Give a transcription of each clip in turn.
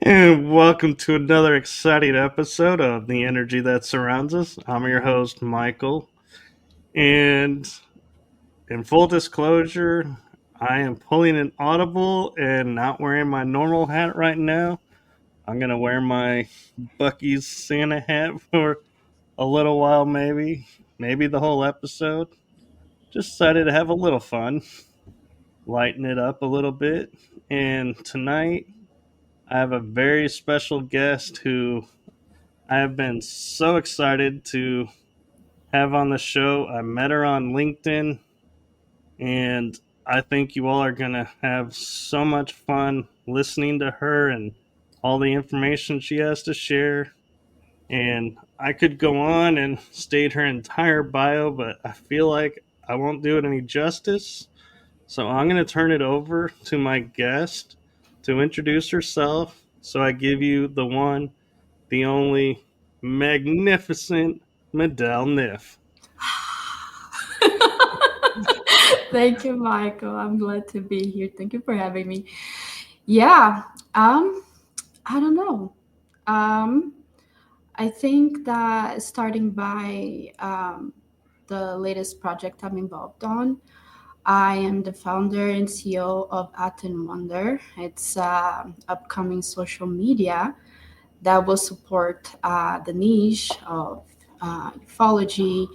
And welcome to another exciting episode of The Energy That Surrounds Us. I'm your host, Michael. And in full disclosure, I am pulling an audible and not wearing my normal hat right now. I'm going to wear my Bucky's Santa hat for a little while, maybe the whole episode. Just decided to have a little fun, lighten it up a little bit. And tonight, I have a very special guest who I have been so excited to have on the show. I met her on LinkedIn, and I think you all are going to have so much fun listening to her and all the information she has to share. And I could go on and state her entire bio, but I feel like I won't do it any justice. So I'm going to turn it over to my guest to introduce herself. So I give you the one, the only magnificent Madel Niff. Thank you, Michael. I'm glad to be here. Thank you for having me. Yeah, um, I don't know. Um, I think that starting by the latest project I'm involved on, I am the founder and CEO of At and Wonder. It's upcoming social media that will support the niche of ufology,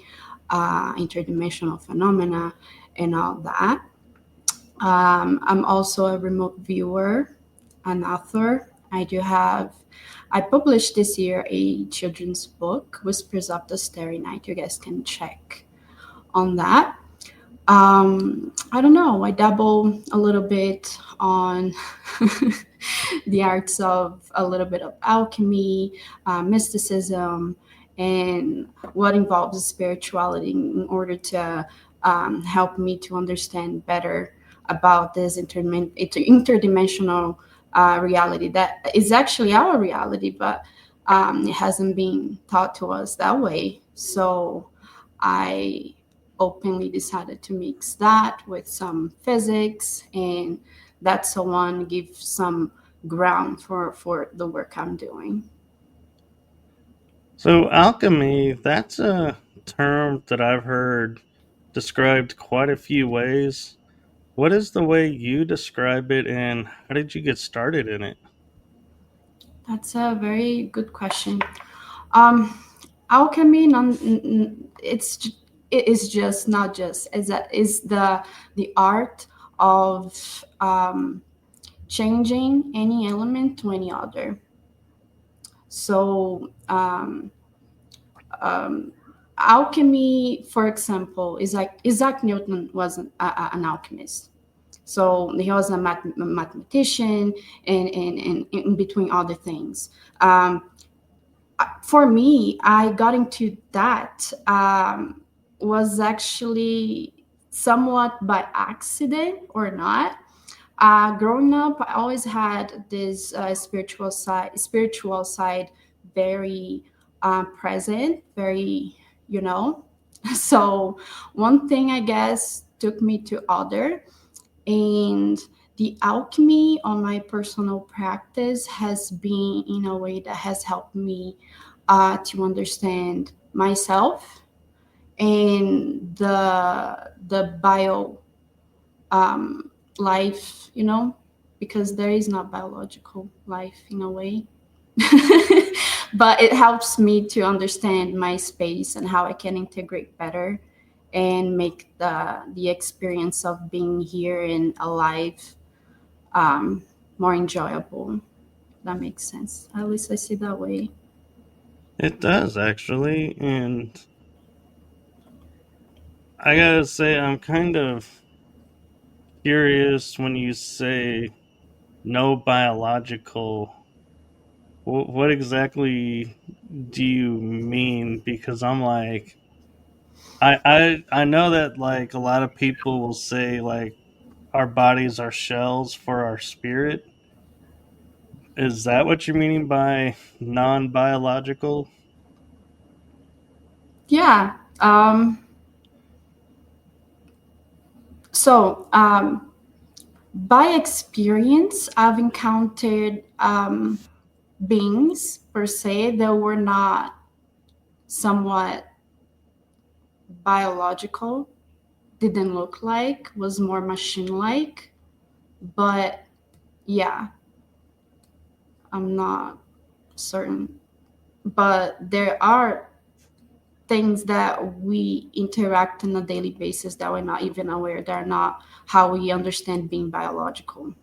interdimensional phenomena, and all that. I'm also a remote viewer, an author. I published this year a children's book, Whispers of the Starry Night. You guys can check on that. I don't know. I dabble a little bit on the arts of a little bit of alchemy, mysticism, and what involves spirituality in order to help me to understand better about this interdimensional reality that is actually our reality, but it hasn't been taught to us that way. So I openly decided to mix that with some physics, and that's so on give some ground for the work I'm doing. So, alchemy, that's a term that I've heard described quite a few ways. What is the way you describe it, and how did you get started in it? That's a very good question. Um, Alchemy, it is just not just is that is the art of changing any element to any other. So um, alchemy, for example, is like Isaac Newton was an alchemist. So he was a mathematician and in between other things. For me, I got into that was actually somewhat by accident or not. Growing up, I always had this spiritual side very present, very, you know. So one thing I guess took me to other, and the alchemy on my personal practice has been in a way that has helped me to understand myself and the bio life, because there is not biological life in a way. But it helps me to understand my space and how I can integrate better and make the experience of being here and alive um, more enjoyable. That makes sense. At least I see that way. It does, actually, and I gotta say, I'm kind of curious when you say no biological. What exactly do you mean? Because I'm like, I know that like a lot of people will say like our bodies are shells for our spirit. Is that what you're meaning by non-biological? Yeah. So by experience, I've encountered. beings per se that were not somewhat biological, didn't look like, was more machine like. But yeah, I'm not certain. But there are things that we interact on a daily basis that we're not even aware, that are not how we understand being biological.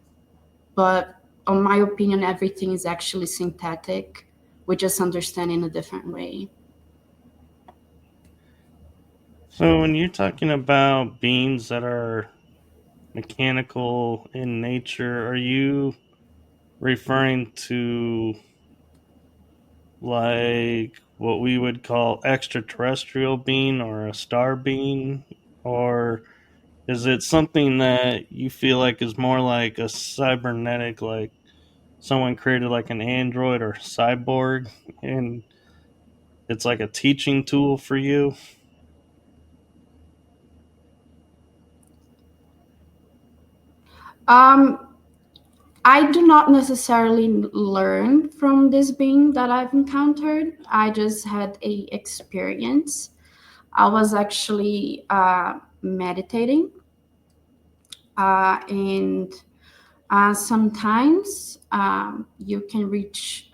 But in my opinion, everything is actually synthetic. We just understand in a different way. So when you're talking about beings that are mechanical in nature, are you referring to like what we would call extraterrestrial being or a star being, or is it something that you feel like is more like a cybernetic, like someone created like an android or cyborg, and it's like a teaching tool for you? Um, I do not necessarily learn from this being that I've encountered. I just had a experience. I was actually meditating, and sometimes you can reach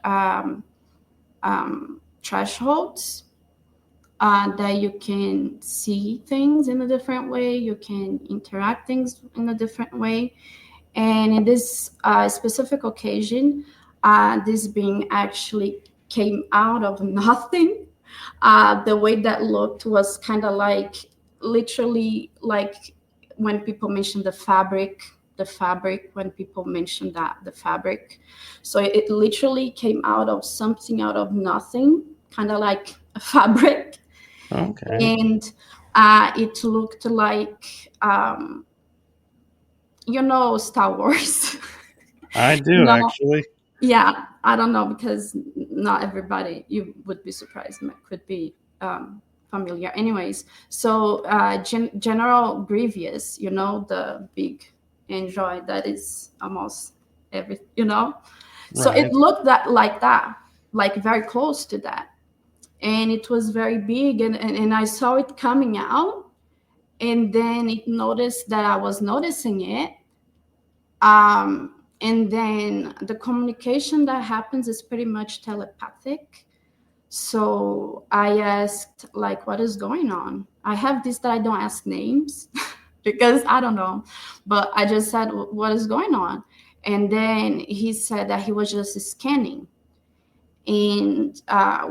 thresholds that you can see things in a different way, you can interact things in a different way. And in this specific occasion, this being actually came out of nothing. The way that looked was kind of like, literally like when people mention the fabric, when people mention that, the fabric. So it literally came out of something, out of nothing, kind of like a fabric. Okay. And it looked like, Star Wars. I do No, actually. yeah, I don't know, because not everybody, you would be surprised, could be familiar. Anyways, so General Grievous, the big android that is almost every. So it Right. looked like that, like very close to that, and it was very big, and I saw it coming out, and then it noticed that I was noticing it. And then the communication that happens is pretty much telepathic. So I asked, like, what is going on? I have this that I don't ask names because I don't know, but I just said, what is going on? And then he said that he was just scanning. And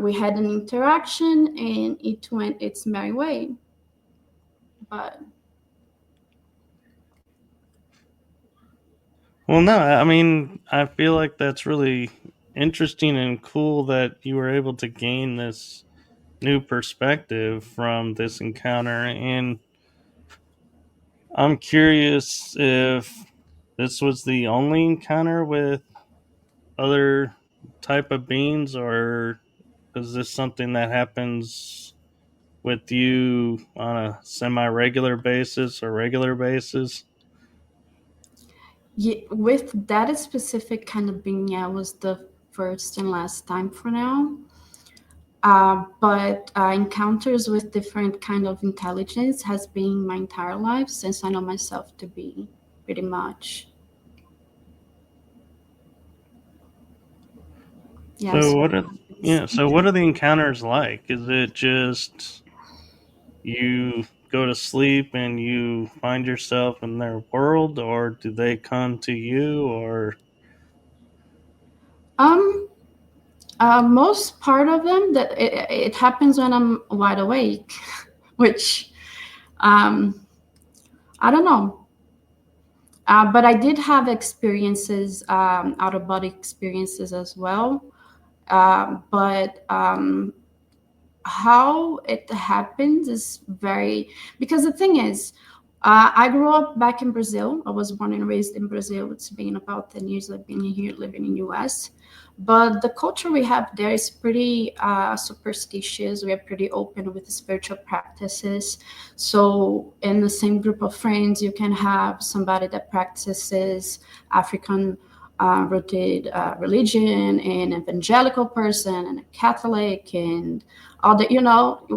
we had an interaction, and it went its merry way. But Well, no, I mean, I feel like that's really interesting and cool that you were able to gain this new perspective from this encounter. And I'm curious if this was the only encounter with other type of beings, or is this something that happens with you on a semi-regular basis or regular basis? yeah, with that specific kind of being, yeah, was the first and last time for now. But encounters with different kind of intelligence has been my entire life, since I know myself to be pretty much, So yes. what are so what are the encounters like? Is it just you go to sleep and you find yourself in their world, or do they come to you, or Um, Most part of them, that it happens when I'm wide awake, which um, I don't know. But I did have experiences, out of body experiences as well. But how it happens is very, because the thing is, I grew up back in Brazil. I was born and raised in Brazil. It's been about 10 years I've been here living in US. But the culture we have there is pretty superstitious. We are pretty open with spiritual practices. So in the same group of friends, you can have somebody that practices African rooted religion, an evangelical person, and a Catholic, and all that.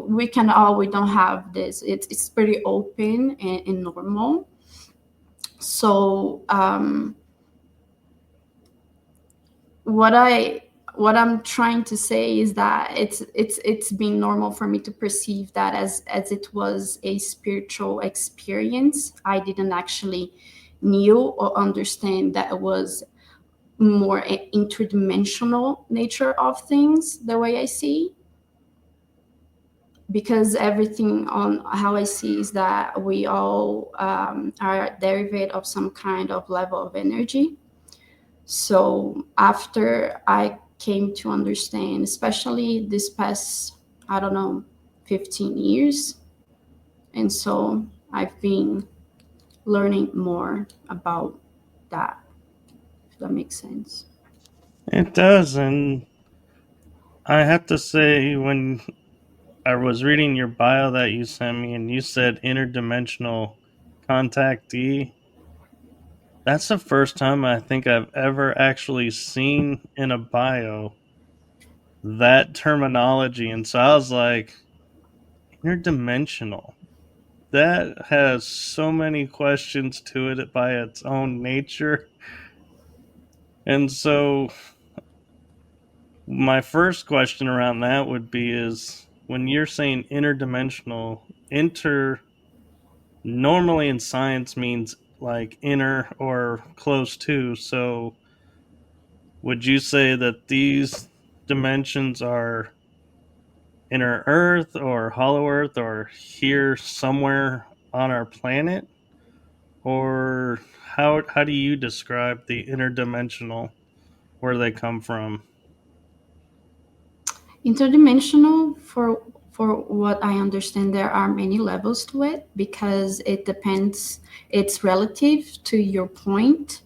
We don't have this. It's pretty open and normal. So what I what I'm trying to say is that it's been normal for me to perceive that as it was a spiritual experience. I didn't actually knew or understand that it was more interdimensional nature of things the way I see, because everything on how I see is that we all are a derivative of some kind of level of energy. So after I came to understand, especially this past, I don't know, 15 years, and so I've been learning more about that, if that makes sense. It does, and I have to say, when I was reading your bio that you sent me, and you said interdimensional contactee, that's the first time I think I've ever actually seen in a bio that terminology. And so I was like, interdimensional. That has so many questions to it by its own nature. And so my first question around that would be is when you're saying interdimensional, inter normally in science means like inner or close to. So would you say that these dimensions are inner Earth or hollow Earth or here somewhere on our planet? Or how do you describe the interdimensional, where they come from? Interdimensional, for what I understand, there are many levels to it because it depends. It's relative to your point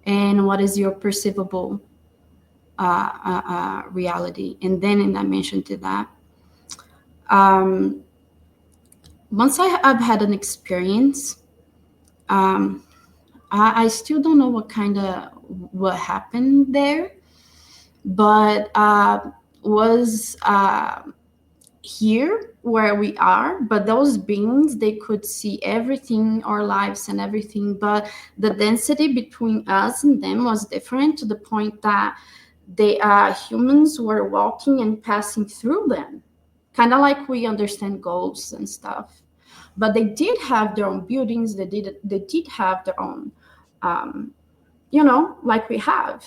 and what is your perceivable reality, and then in dimension to that. Um, Once I've had an experience, um, I still don't know what happened there, but was here where we are, but those beings, they could see everything, our lives and everything, but the density between us and them was different to the point that humans were walking and passing through them, kind of like we understand ghosts and stuff. But they did have their own buildings, they did have their own, um, like we have.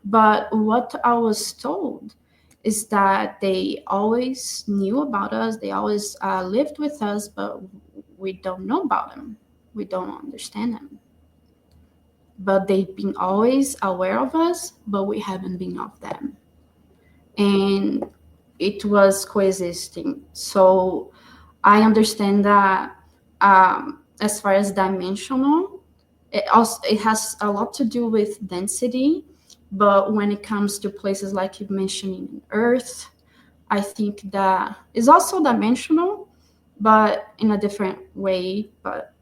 But what I was told is that they always knew about us, they always lived with us, but we don't know about them, we don't understand them. But they've been always aware of us, but we haven't been of them. And it was coexisting. So I understand that, as far as dimensional, it has a lot to do with density. But when it comes to places like you mentioned in Earth, I think that is also dimensional, but in a different way. But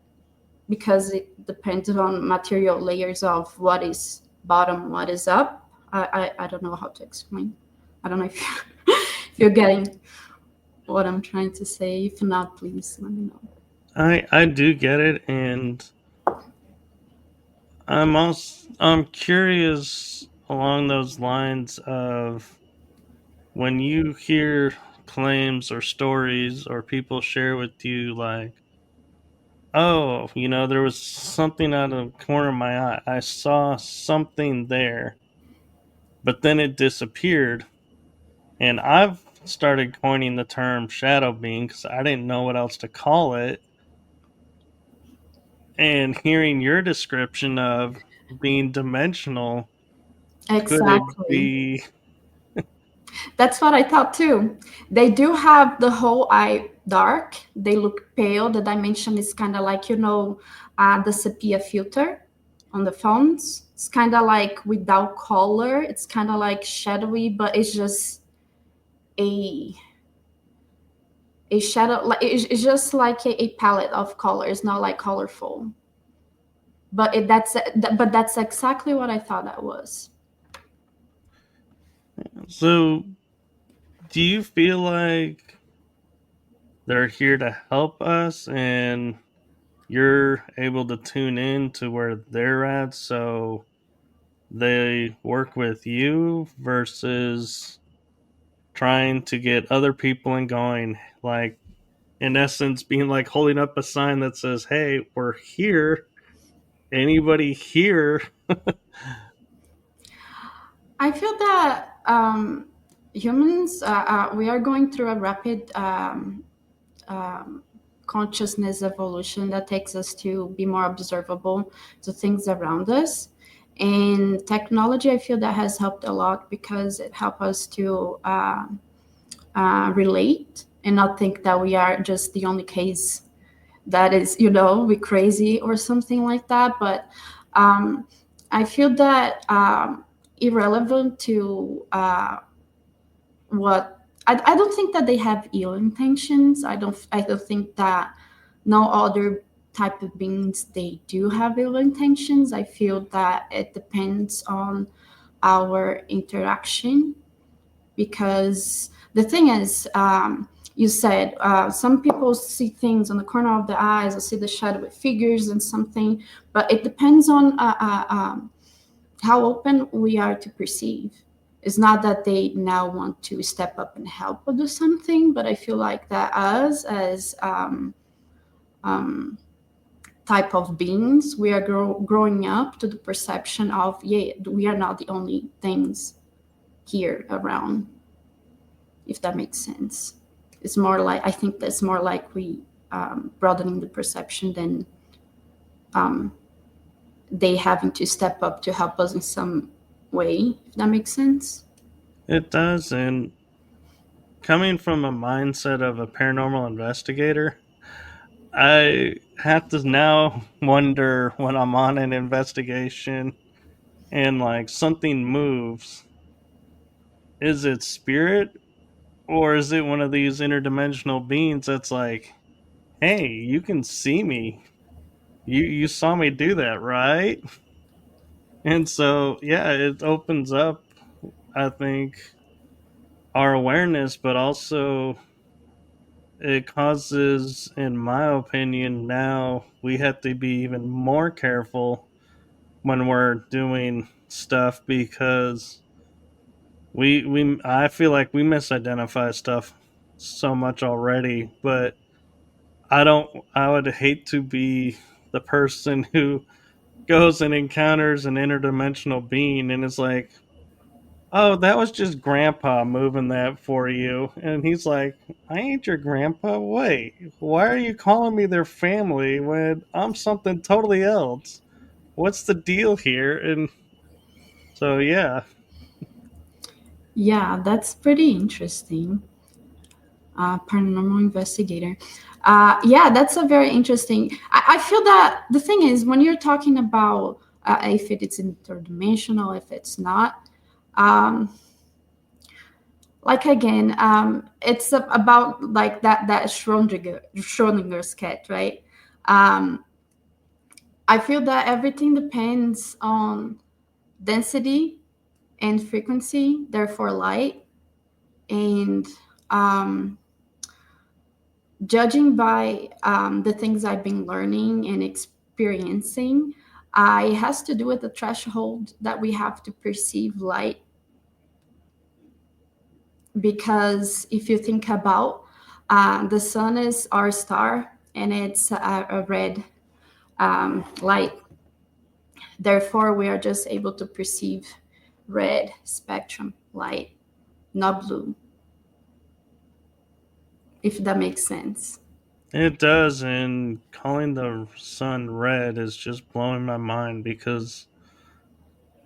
because it depends on material layers of what is bottom, what is up. I don't know how to explain. I don't know if if you're getting what I'm trying to say. If not, please let me know. I do get it, and I'm curious along those lines of when you hear claims or stories or people share with you like, oh, there was something out of the corner of my eye, I saw something there, but then it disappeared. And I've started coining the term shadow being because I didn't know what else to call it. And hearing your description of being dimensional, could it Exactly. be? That's what I thought too. They do have the whole eye dark. They look pale. The dimension is kind of like, the sepia filter on the phones. It's kind of like without color. It's kind of like shadowy, but it's just a a shadow. Like it's just like a palette of colors, not like colorful. but that's exactly what I thought that was. So, do you feel like they're here to help us and you're able to tune in to where they're at so they work with you versus trying to get other people and going, like, in essence being like holding up a sign that says, hey, we're here, anybody here? I feel that humans, we are going through a rapid um, consciousness evolution that takes us to be more observable to things around us. And technology, I feel that has helped a lot because it helps us to relate and not think that we are just the only case that is, we crazy or something like that. But um, I feel that irrelevant to what I don't think that they have ill intentions. I don't think that no other type of beings they do have ill intentions. I feel that it depends on our interaction because the thing is, you said some people see things on the corner of the eyes or see the shadowy figures and something, but it depends on how open we are to perceive. It's not that they now want to step up and help or do something, but I feel like that us as um, type of beings, we are growing up to the perception of, yeah, we are not the only things here around, if that makes sense. It's more like, I think that's more like we broadening the perception than um, they having to step up to help us in some way, if that makes sense. It does. And coming from a mindset of a paranormal investigator, I have to now wonder when I'm on an investigation and like something moves, is it spirit or is it one of these interdimensional beings that's like, hey, you can see me, you saw me do that, right? And so yeah, it opens up, I think, our awareness, but also it causes, in my opinion, now we have to be even more careful when we're doing stuff because we I feel like we misidentify stuff so much already. But I don't, I would hate to be the person who goes and encounters an interdimensional being and is like, oh, that was just grandpa moving that for you. And he's like, I ain't your grandpa. Wait, why are you calling me their family when I'm something totally else? What's the deal here? And so, yeah, Yeah, that's pretty interesting. Paranormal investigator. Yeah, that's a very interesting. I feel that the thing is, when you're talking about if it's interdimensional, if it's not, um, like again, it's about like that Schrodinger's cat, right? Um, I feel that everything depends on density and frequency, therefore light. And um, judging by the things I've been learning and experiencing, it has to do with the threshold that we have to perceive light. Because if you think about the sun is our star and it's a red light, therefore we are just able to perceive red spectrum light, not blue, if that makes sense. it does. And calling the sun red is just blowing my mind because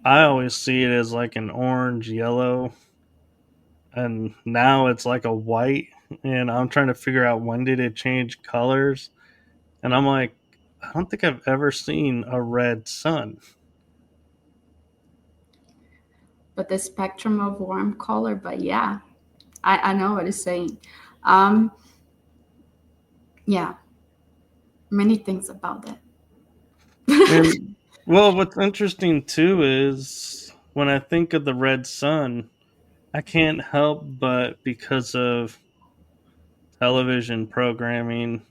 I always see it as like an orange, yellow, and now it's like a white. And I'm trying to figure out when did it change colors. And I'm like, I don't think I've ever seen a red sun. But the spectrum of warm color, but yeah, I know what it's saying. um yeah, many things about that. And Well, what's interesting too is when I think of the red sun, I can't help but because of television programming,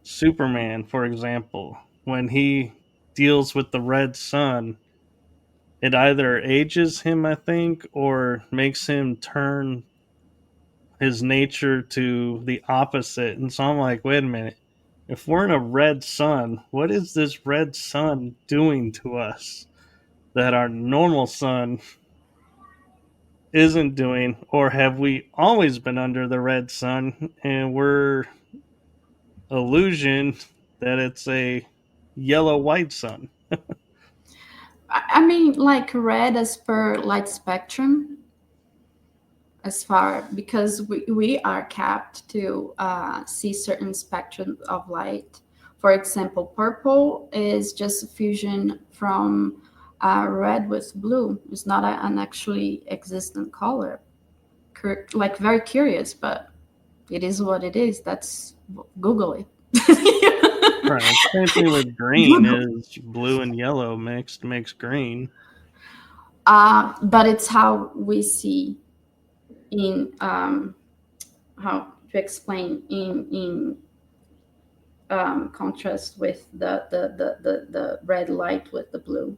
Superman, for example, when he deals with the red sun, it either ages him, I think, or makes him turn his nature to the opposite. And so I'm like, wait a minute. If we're in a red sun, what is this red sun doing to us that our normal sun isn't doing? Or have we always been under the red sun and we're illusion that it's a yellow white sun? I mean, like red as per light spectrum, as far because we are capped to see certain spectrum of light. For example, purple is just a fusion from red with blue. It's not an actually existent color. Like very curious, but it is what it is. That's Google it. Right. Same thing with green Google. is blue and yellow mixed makes green. But it's how we see in how to explain in contrast with the red light with the blue.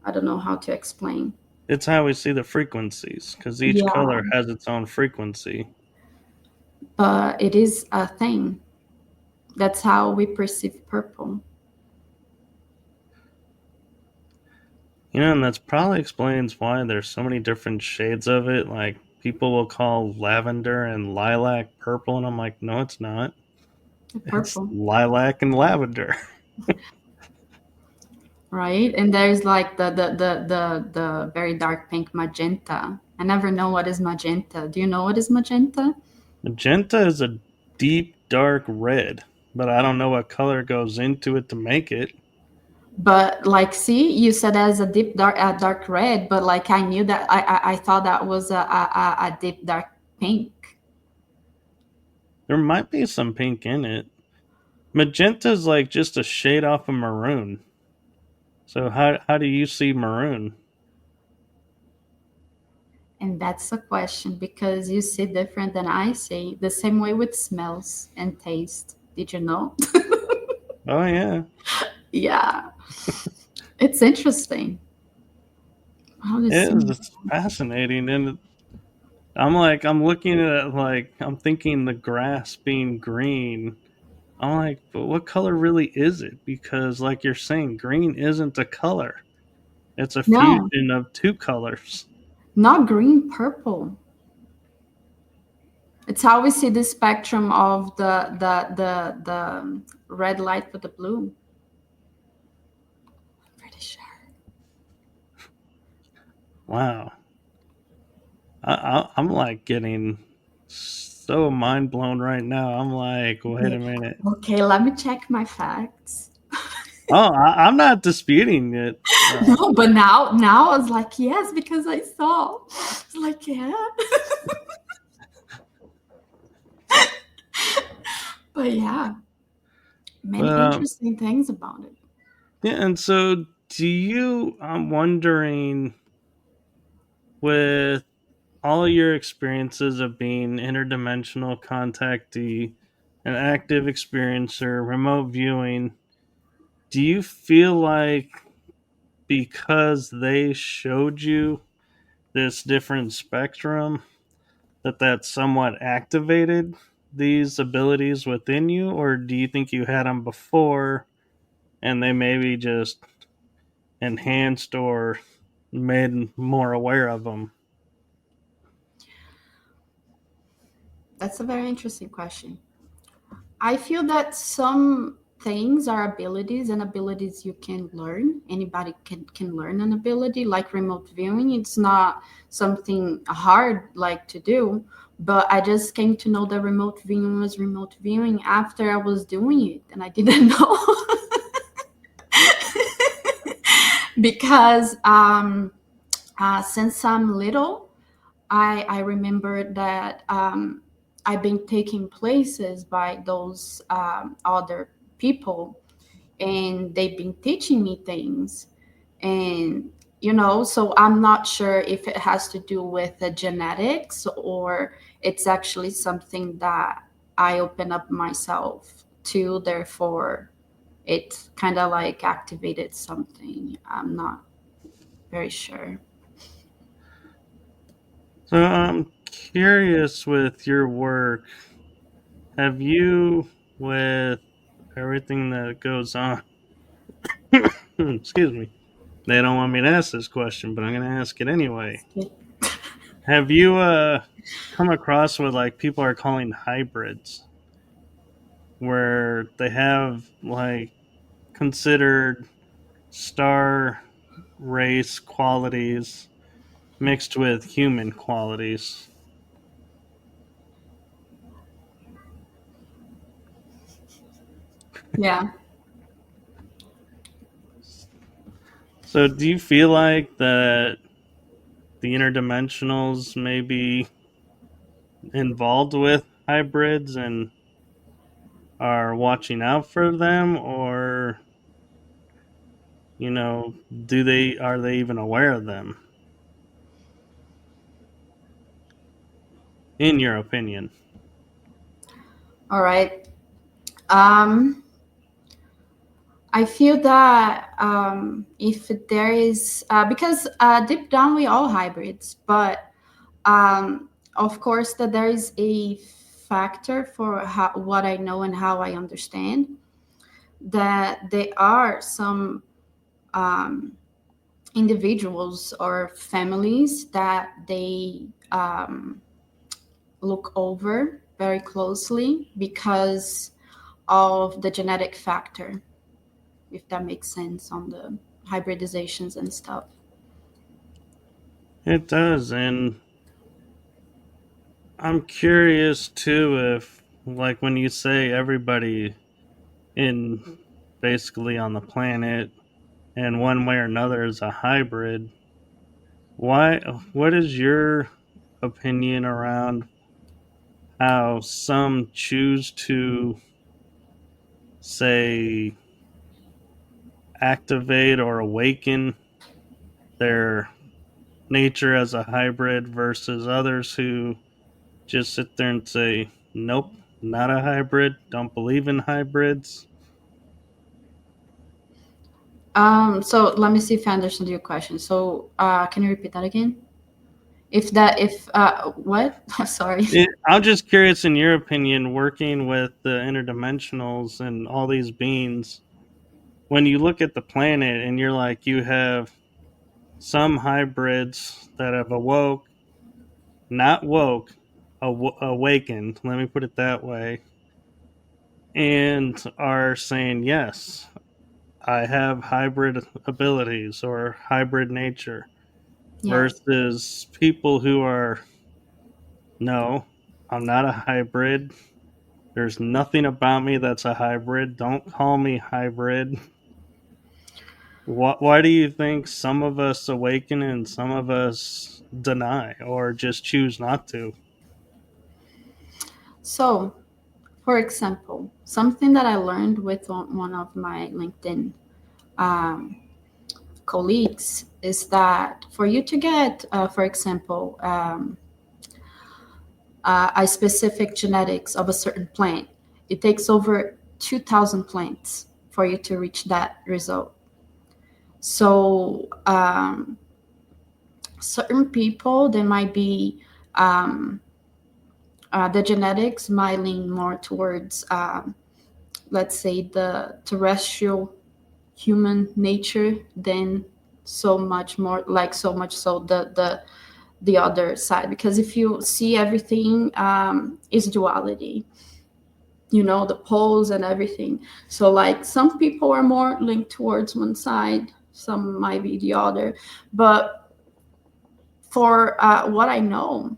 I don't know how to explain. It's how we see the frequencies because each Yeah, color has its own frequency. but it is a thing. That's how we perceive purple. And that's probably explains why there's so many different shades of it. Like people will call lavender and lilac purple, and I'm like, no, it's not. It's Purple, lilac and lavender. right? And there's like the very dark pink magenta. I never know what is magenta. Do you know what is magenta? Magenta is a deep dark red, but I don't know what color goes into it to make it. But like, see, you said as a deep dark red, but like I knew that I thought that was a deep dark pink. There might be some pink in it. Magenta is like just a shade off of maroon. So how do you see maroon? And that's a question because you see different than I see. The same way with smells and taste. Did you know? Oh yeah, Yeah, it's interesting. How does it is. smell? It's fascinating, and I'm looking at it like I'm thinking the grass being green. I'm like, but what color really is it? Because like you're saying, green isn't a color. It's a No, fusion of two colors. not green, purple. It's how we see the spectrum of the red light with the blue. Pretty sure. Wow, I'm like getting so mind blown right now. I'm like, wait Yeah. a minute. Okay, let me check my facts. Oh, I'm not disputing it. No, but now I was like, yes, because I saw. It's like, yeah. But yeah, many But interesting things about it. yeah, and so do you? I'm wondering with all your experiences of being interdimensional contactee, an active experiencer, remote viewing, do you feel like because they showed you this different spectrum that somewhat activated these abilities within you, or do you think you had them before and they maybe just enhanced or made more aware of them? That's a very interesting question. I feel that some things are abilities and abilities you can learn. Anybody can learn an ability like remote viewing. It's not something hard like to do, but I just came to know that remote viewing was remote viewing after I was doing it and I didn't know. Because since I'm little, I remember that I've been taken places by those other people, and they've been teaching me things. And so I'm not sure if it has to do with the genetics, or it's actually something that I open up myself to, therefore it kind of like activated something. I'm not very sure. So I'm curious with your work. Have you, with everything that goes on, excuse me, they don't want me to ask this question, but I'm going to ask it anyway. Have you come across what like people are calling hybrids, where they have like considered star race qualities mixed with human qualities? Yeah. So do you feel like that the interdimensionals may be involved with hybrids and are watching out for them, or do they are they even aware of them, in your opinion? All right. um I feel that if there is, because deep down we all hybrids, but of course that there is a factor for what I know and how I understand, that there are some um, individuals or families that they look over very closely because of the genetic factor, if that makes sense, on the hybridizations and stuff. It does, and I'm curious too if, like, when you say everybody in basically on the planet in one way or another is a hybrid, why what is your opinion around how some choose to, say, activate or awaken their nature as a hybrid versus others who just sit there and say, nope, not a hybrid, don't believe in hybrids? So let me see if I understood your question. So can you repeat that again? If what? Sorry. I'm just curious, in your opinion, working with the interdimensionals and all these beings, when you look at the planet and you're like, you have some hybrids that have awoke, not woke, awakened, let me put it that way, and are saying, yes, I have hybrid abilities or hybrid nature, Yes. versus people who are, no, I'm not a hybrid. There's nothing about me that's a hybrid. Don't call me hybrid. Why do you think some of us awaken and some of us deny or just choose not to? So, for example, something that I learned with one of my LinkedIn um, colleagues is that for you to get, for example, a specific genetics of a certain plant, it takes over 2,000 plants for you to reach that result. So, certain people, they might be, um, the genetics might lean more towards, let's say, the terrestrial human nature than so much more, like so much so the other side. Because if you see everything, is duality, the poles and everything. So like some people are more linked towards one side, some might be the other. But for what I know,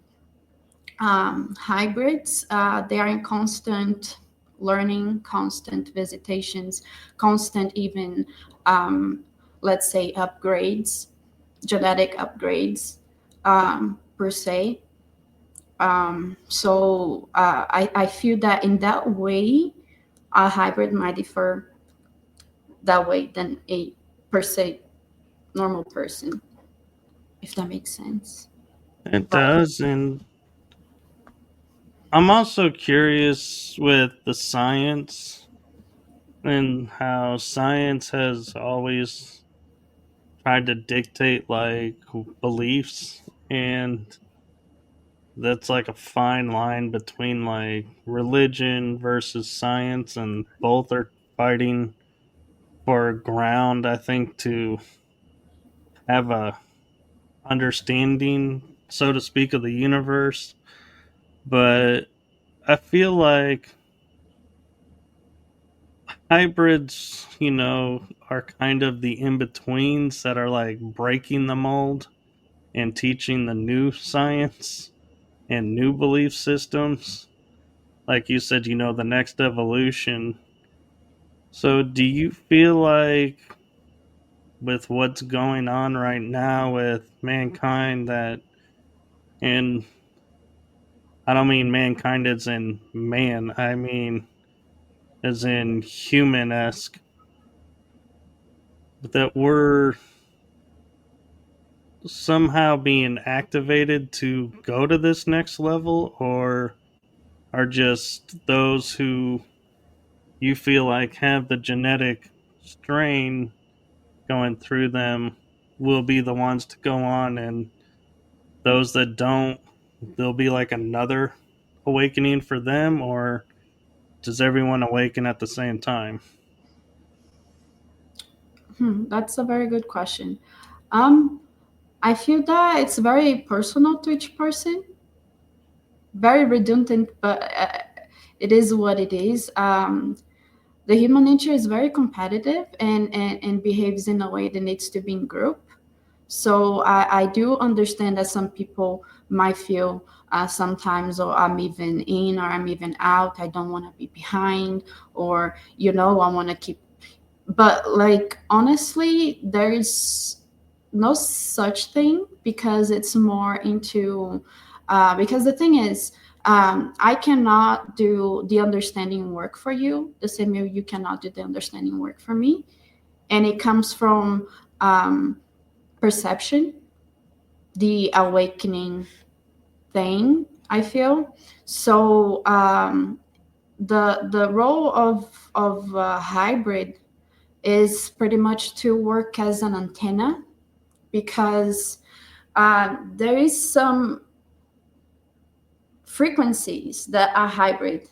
hybrids, they are in constant learning, constant visitations, constant even, let's say, upgrades, genetic upgrades, per se. So I feel that in that way, a hybrid might differ that way than a per se normal person, if that makes sense. It But does, and I'm also curious with the science and how science has always tried to dictate like beliefs, and that's like a fine line between like religion versus science, and both are fighting for ground, I think, to have a understanding, so to speak, of the universe. But I feel like hybrids, are kind of the in betweens that are like breaking the mold and teaching the new science and new belief systems. Like you said, the next evolution. So, do you feel like with what's going on right now with mankind that, and I don't mean mankind as in man, I mean as in human esque, that we're somehow being activated to go to this next level, or are just those who you feel like have the genetic strain going through them will be the ones to go on, and those that don't, there'll be like another awakening for them, or does everyone awaken at the same time? that's a very good question. Um, I feel that it's very personal to each person, very redundant, but it is what it is. The human nature is very competitive and behaves in a way that needs to be in group. So I do understand that some people might feel sometimes, or I'm even in or I'm even out. I don't want to be behind, or, I want to keep. But, like, honestly, there is no such thing, because it's more into, because the thing is, I cannot do the understanding work for you the same way you cannot do the understanding work for me. And it comes from perception, the awakening thing, I feel. So the role of hybrid is pretty much to work as an antenna, because there is some frequencies that a hybrid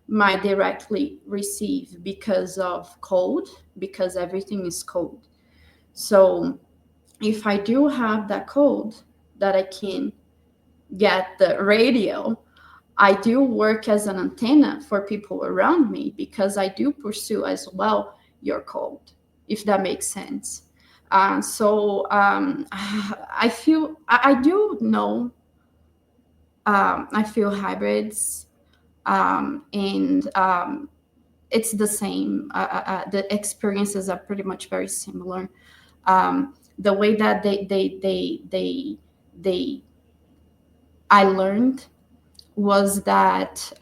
might directly receive because of code, because everything is code. So if I do have that code that I can get the radio, I do work as an antenna for people around me, because I do pursue as well your code, if that makes sense. I feel I do know, I feel hybrids, and it's the same. The experiences are pretty much very similar. The way that they I learned was that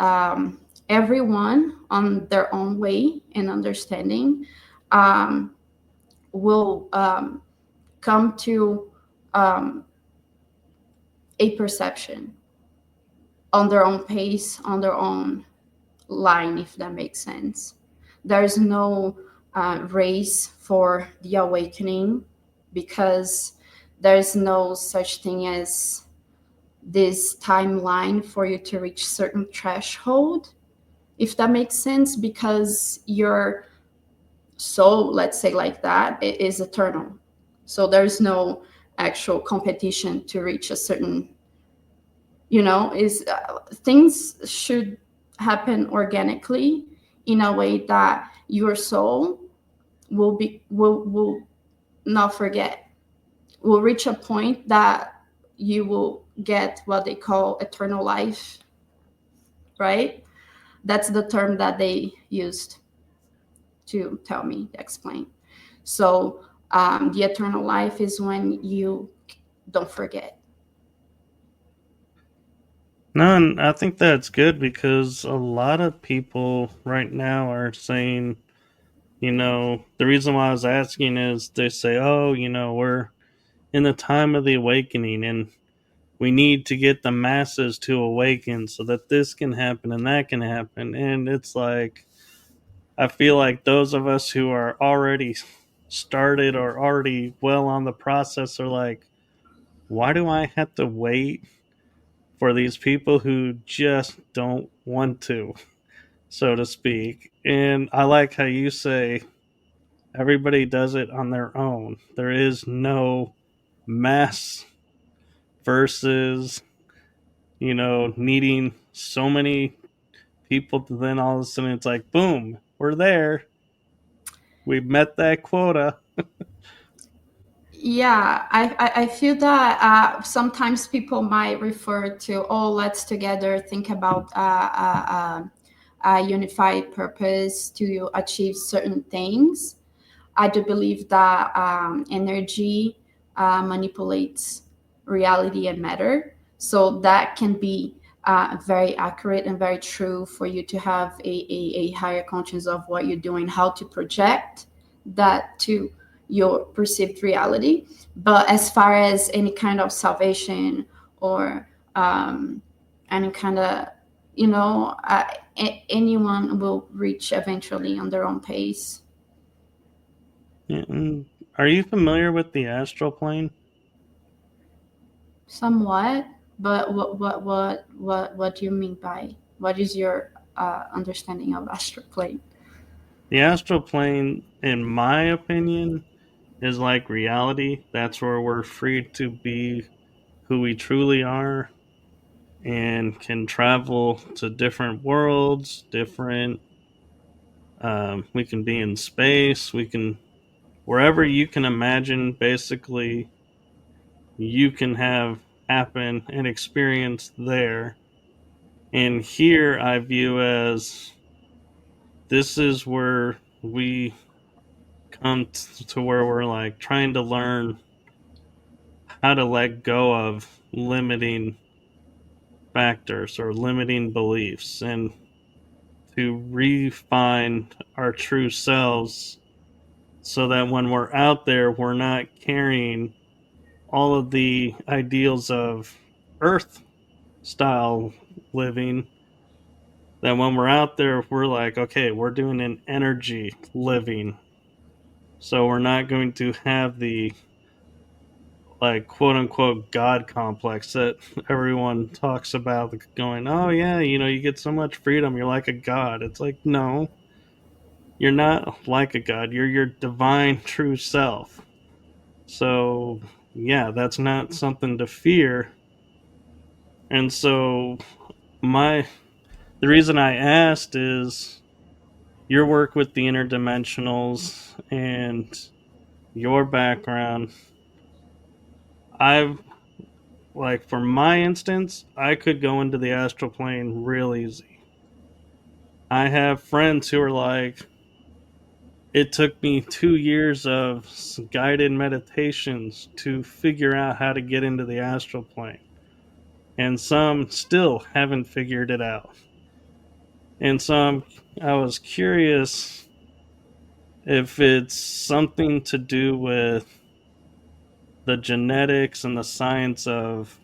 everyone on their own way and understanding um, will come to um, a perception on their own pace, on their own line, if that makes sense. There's no race for the awakening, because there's no such thing as this timeline for you to reach certain threshold, if that makes sense, because your soul, let's say like that, it is eternal. So there's no actual competition to reach a certain, is things should happen organically, in a way that your soul will not forget, will reach a point that you will get what they call eternal life, right? That's the term that they used to tell me, explain. So the eternal life is when you don't forget. No, and I think that's good because a lot of people right now are saying The reason why I was asking is they say, oh, we're in the time of the awakening and we need to get the masses to awaken so that this can happen and that can happen. And it's like, I feel like those of us who are already started or already well on the process are like, why do I have to wait for these people who just don't want to, so to speak? And I like how you say everybody does it on their own. There is no mass versus, needing so many people to then all of a sudden it's like, boom, we're there. We've met that quota. Yeah, I feel that sometimes people might refer to, oh, let's together think about a unified purpose to achieve certain things. I do believe that energy manipulates reality and matter. So that can be very accurate and very true for you to have a higher conscience of what you're doing, how to project that to your perceived reality. But as far as any kind of salvation or any kind of, anyone will reach eventually on their own pace. And are you familiar with the astral plane? Somewhat, but what do you mean by, what is your understanding of astral plane? The astral plane, in my opinion, is like reality. That's where we're free to be who we truly are and can travel to different worlds, different. We can be in space. We can wherever you can imagine. Basically, you can have happen and experience there. And here, I view as this is where we come to where we're like trying to learn how to let go of limiting factors or limiting beliefs and to refine our true selves so that when we're out there, we're not carrying all of the ideals of earth style living. That when we're out there, we're like, okay, we're doing an energy living. So we're not going to have the like quote unquote God complex that everyone talks about, going, oh yeah, you get so much freedom, you're like a god. It's like, no, you're not like a god, you're your divine true self. So yeah, that's not something to fear. And so my the reason I asked is your work with the interdimensionals and your background. I've Like for my instance, I could go into the astral plane real easy. I have friends who are like, it took me 2 years of guided meditations to figure out how to get into the astral plane. And some still haven't figured it out. And some, I was curious if it's something to do with the genetics and the science of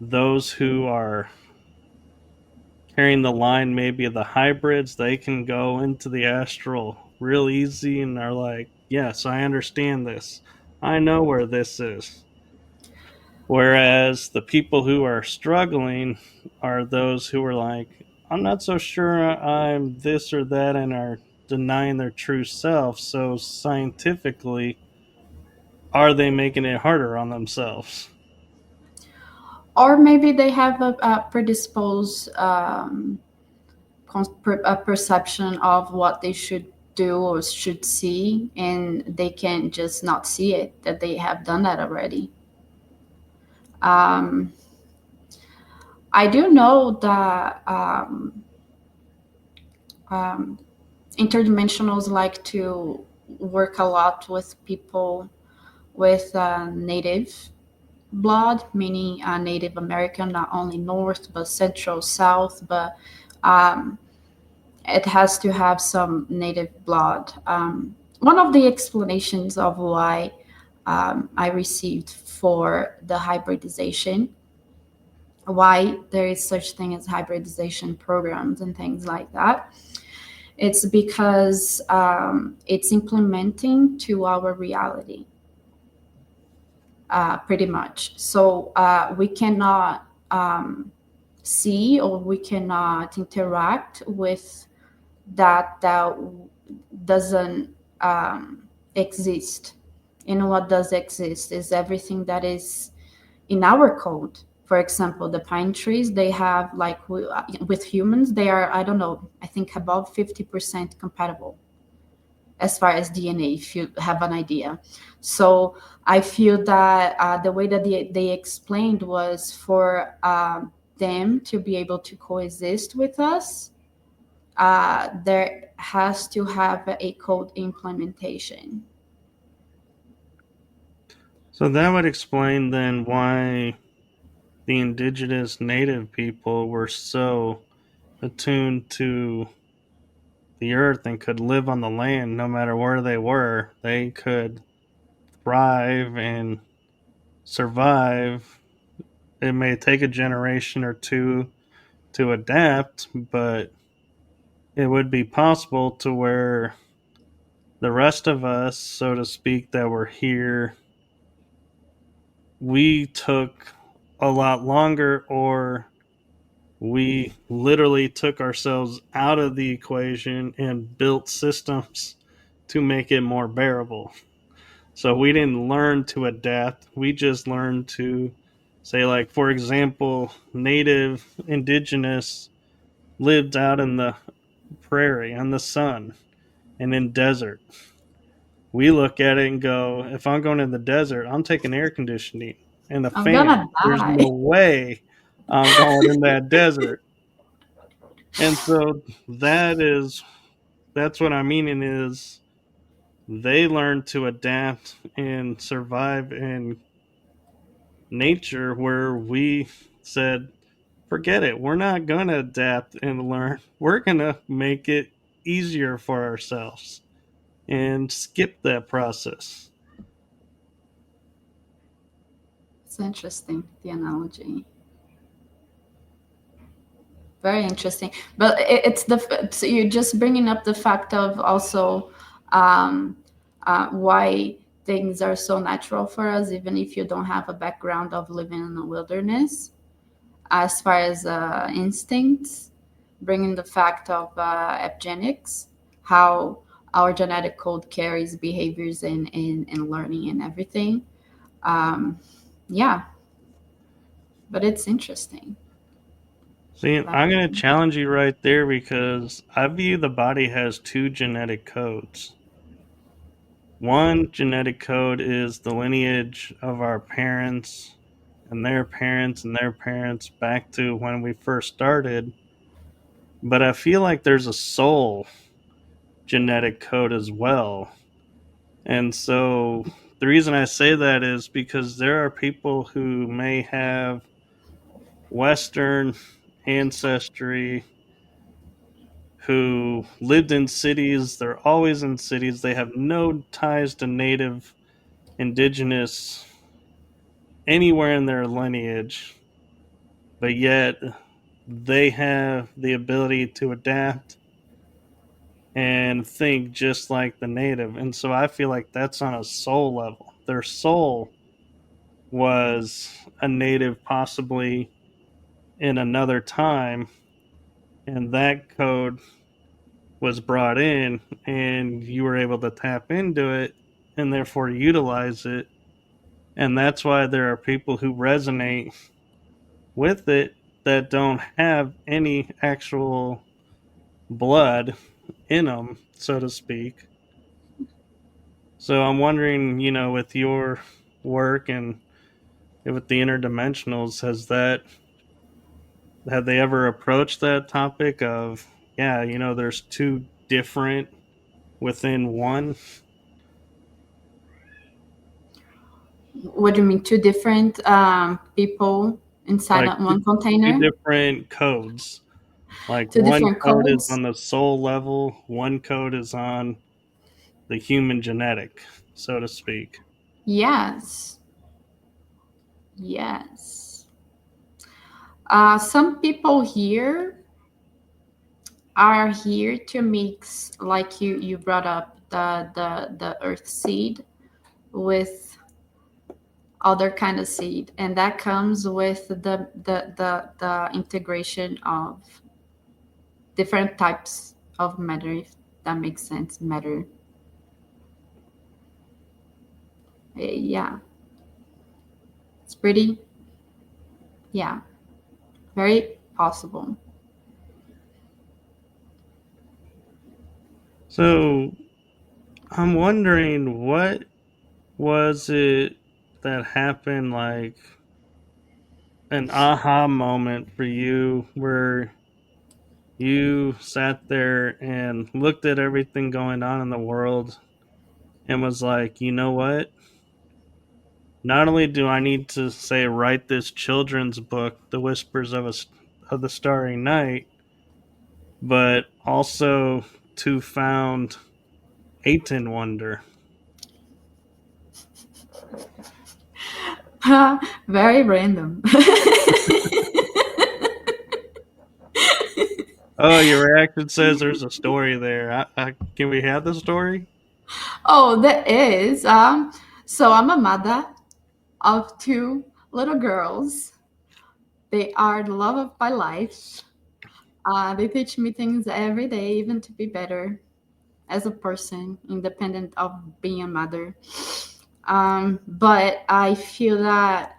those who are carrying the line maybe of the hybrids. They can go into the astral real easy and are like, yes, I understand this, I know where this is. Whereas the people who are struggling are those who are like, I'm not so sure I'm this or that, and are denying their true self. So scientifically, are they making it harder on themselves? Or maybe they have a predisposed a perception of what they should do or should see, and they can just not see it, that they have done that already. um, I do know that um, interdimensionals like to work a lot with people with native blood, meaning Native American, not only North but Central, South, but um, it has to have some native blood. One of the explanations of why I received for the hybridization, why there is such thing as hybridization programs and things like that, it's because it's implementing to our reality, pretty much. So we cannot see, or we cannot interact with that doesn't exist. And what does exist is everything that is in our code. For example, the pine trees, they have like with humans, they are, I don't know, I think above 50% compatible as far as DNA, if you have an idea. So I feel that the way that they explained was for them to be able to coexist with us, there has to have a code implementation. So that would explain then why the indigenous native people were so attuned to the earth and could live on the land no matter where they were. They could thrive and survive. It may take a generation or two to adapt, but it would be possible to where the rest of us, so to speak, that were here, we took a lot longer, or we literally took ourselves out of the equation and built systems to make it more bearable. So we didn't learn to adapt. We just learned to say, like, for example, native indigenous lived out in the prairie, on the sun, and in desert. We look at it and go, if I'm going in the desert, I'm taking air conditioning and a I'm gonna fan. There's no die. way I'm going in that desert. And so that's what I'm meaning is they learn to adapt and survive in nature where we said, forget it. We're not going to adapt and learn. We're going to make it easier for ourselves and skip that process. It's interesting, the analogy. Very interesting. But it's so you're just bringing up the fact of also um, why things are so natural for us, even if you don't have a background of living in the wilderness. As far as instincts, bringing the fact of epigenetics, how our genetic code carries behaviors and learning and everything. Um, yeah, but it's interesting. See, I'm Very going to challenge you right there because I view the body has two genetic codes. One genetic code is the lineage of our parents and their parents back to when we first started. But I feel like there's a soul genetic code as well. And so the reason I say that is because there are people who may have Western ancestry who lived in cities. They're always in cities. They have no ties to native, indigenous, anywhere in their lineage, but yet they have the ability to adapt and think just like the native. And so I feel like that's on a soul level. Their soul was a native, possibly in another time, and that code was brought in, and you were able to tap into it and therefore utilize it. And that's why there are people who resonate with it that don't have any actual blood in them, so to speak. So I'm wondering, with your work and with the interdimensionals, have they ever approached that topic of, yeah, there's two different within one, What do you mean? Two different people inside like that two, one two container? different codes. Like Two one different code is codes. on the soul level, one code is on the human genetic, so to speak. Yes, yes. Some people here are here to mix, like you brought up the earth seed with other kind of seed, and that comes with the integration of different types of matter, if that makes sense. Matter. Yeah, it's pretty, yeah, very possible. So I'm wondering, what was it that happened, like an aha moment for you where you sat there and looked at everything going on in the world and was like, you know what? Not only do I need to say write this children's book, The Whispers of the Starry Night, but also to found Eighten Wonder. Very random. Oh, your reaction says there's a story there. Can we have the story? Oh, there is. So I'm a mother of two little girls. They are the love of my life. They teach me things every day, even to be better as a person, independent of being a mother. But I feel that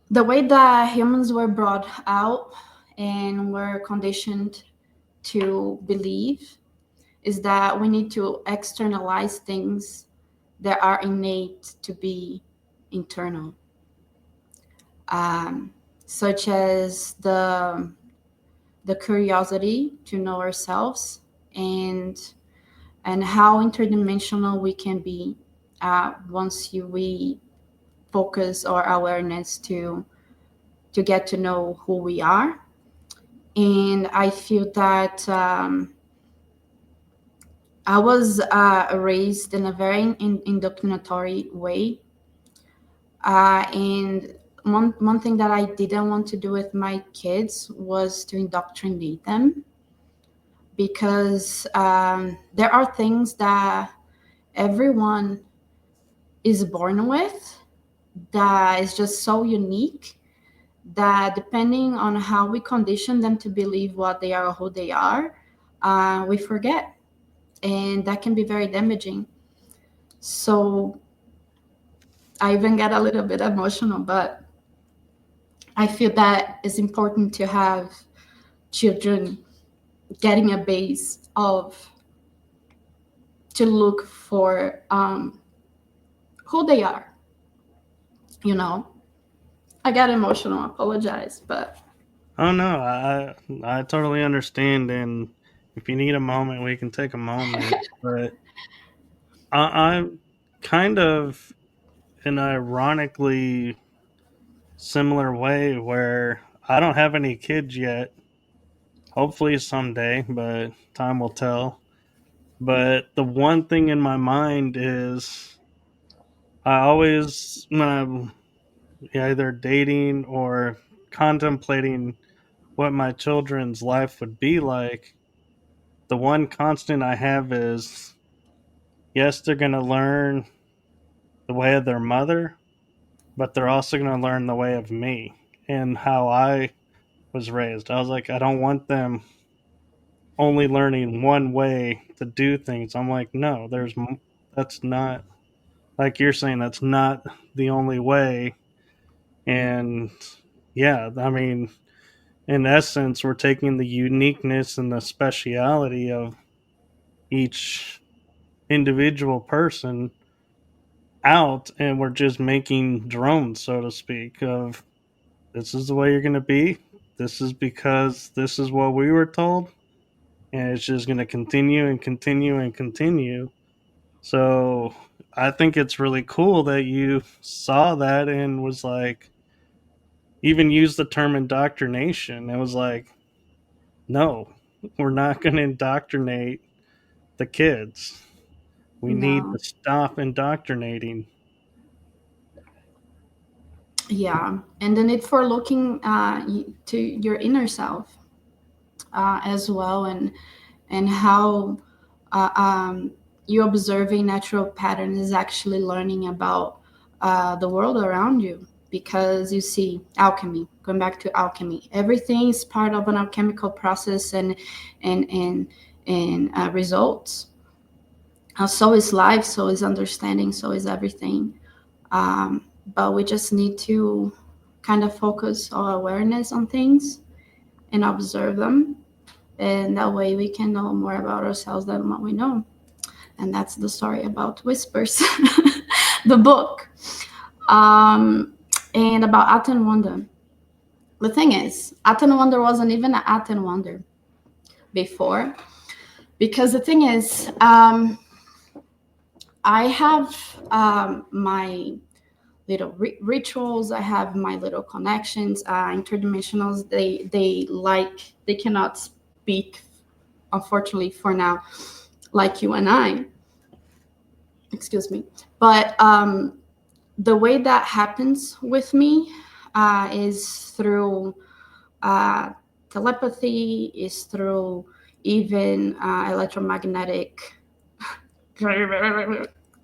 the way that humans were brought out and were conditioned to believe is that we need to externalize things that are innate to be internal, um, such as the curiosity to know ourselves and how interdimensional we can be once we focus our awareness to get to know who we are. And I feel that I was raised in a very indoctrinatory way. And one thing that I didn't want to do with my kids was to indoctrinate them, because there are things that everyone is born with that is just so unique that depending on how we condition them to believe what they are or who they are, we forget. And that can be very damaging. So I even get a little bit emotional, but I feel that it's important to have children getting a base of to look for who they are. You know, I got emotional. I apologize, but Oh no, I totally understand, and if you need a moment, we can take a moment. But I'm kind of in an ironically similar way where I don't have any kids yet. Hopefully someday, but time will tell. But the one thing in my mind is I always, when I'm either dating or contemplating what my children's life would be like, the one constant I have is yes, they're going to learn the way of their mother, but they're also going to learn the way of me and how I was raised. I was like, I don't want them only learning one way to do things. I'm like, no, that's not, like you're saying, that's not the only way. And yeah, I mean, in essence, we're taking the uniqueness and the speciality of each individual person out, and we're just making drones, so to speak, of this is the way you're going to be. This is because this is what we were told, and it's just going to continue and continue and continue. So I think it's really cool that you saw that and was like, even used the term indoctrination. It was like, no, we're not going to indoctrinate the kids. We need No. to stop indoctrinating. Yeah. And the need for looking to your inner self as well, and how you observing natural patterns is actually learning about the world around you. Because you see, alchemy, going back to alchemy, everything is part of an alchemical process, and results. So is life, so is understanding, so is everything. But we just need to kind of focus our awareness on things and observe them, and that way we can know more about ourselves than what we know. And that's the story about Whispers, the book. And about Aten Wonder. The thing is, Aten Wonder wasn't even an Aten Wonder before, because the thing is, I have my little rituals. I have my little connections, interdimensionals. They cannot speak, unfortunately for now, like you and I. Excuse me. But the way that happens with me is through uh, telepathy, is through even electromagnetic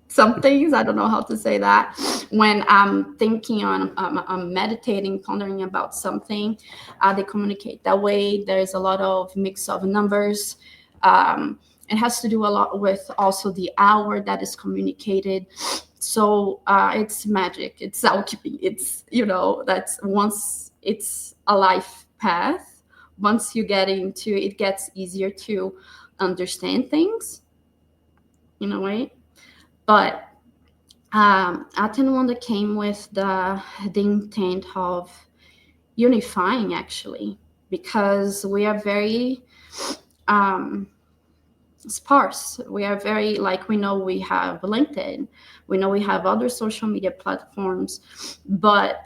some things. I don't know how to say that. When I'm thinking on, I'm meditating, pondering about something, they communicate that way. There's a lot of mix of numbers. It has to do a lot with also the hour that is communicated. So it's magic. It's alchemy. It's, that's once it's a life path. Once you get into it, gets easier to understand things in a way. But Aten Wanda came with the intent of unifying, actually, because we are very um, sparse. We are very, like, we know we have LinkedIn, we know we have other social media platforms, but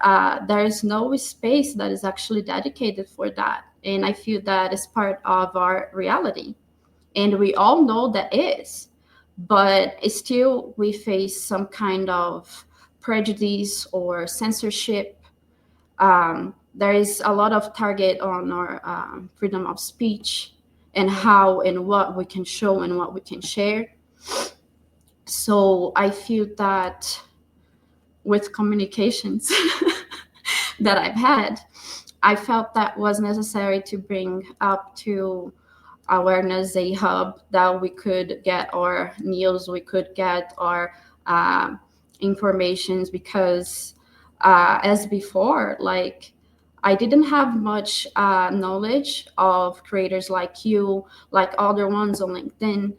there is no space that is actually dedicated for that. And I feel that is part of our reality. And we all know that is, but still we face some kind of prejudice or censorship. There is a lot of target on our freedom of speech, and how and what we can show and what we can share. So I feel that with communications that I've had, I felt that was necessary to bring up to awareness a hub that we could get our news, we could get our uh, informations, because as before, like, I didn't have much knowledge of creators like you, like other ones on LinkedIn.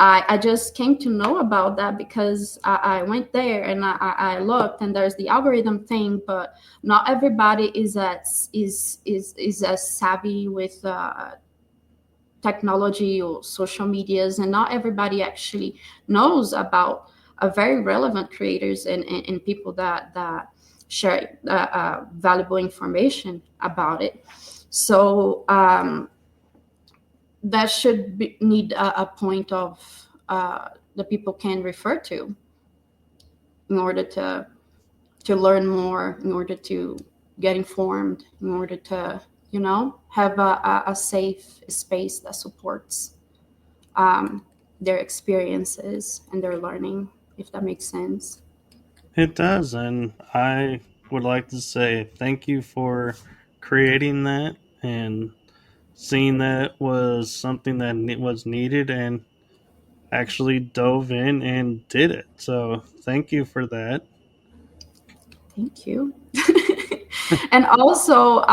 I just came to know about that because I went there and I looked, and there's the algorithm thing, but not everybody is as savvy with technology or social medias, and not everybody actually knows about very relevant creators, and people that share valuable information about it. So that should need a point of the people can refer to in order to learn more, in order to get informed, in order to have a safe space that supports um, their experiences and their learning, if that makes sense. It does, and I would like to say thank you for creating that and seeing that was something that was needed and actually dove in and did it. So thank you for that. Thank you. And also,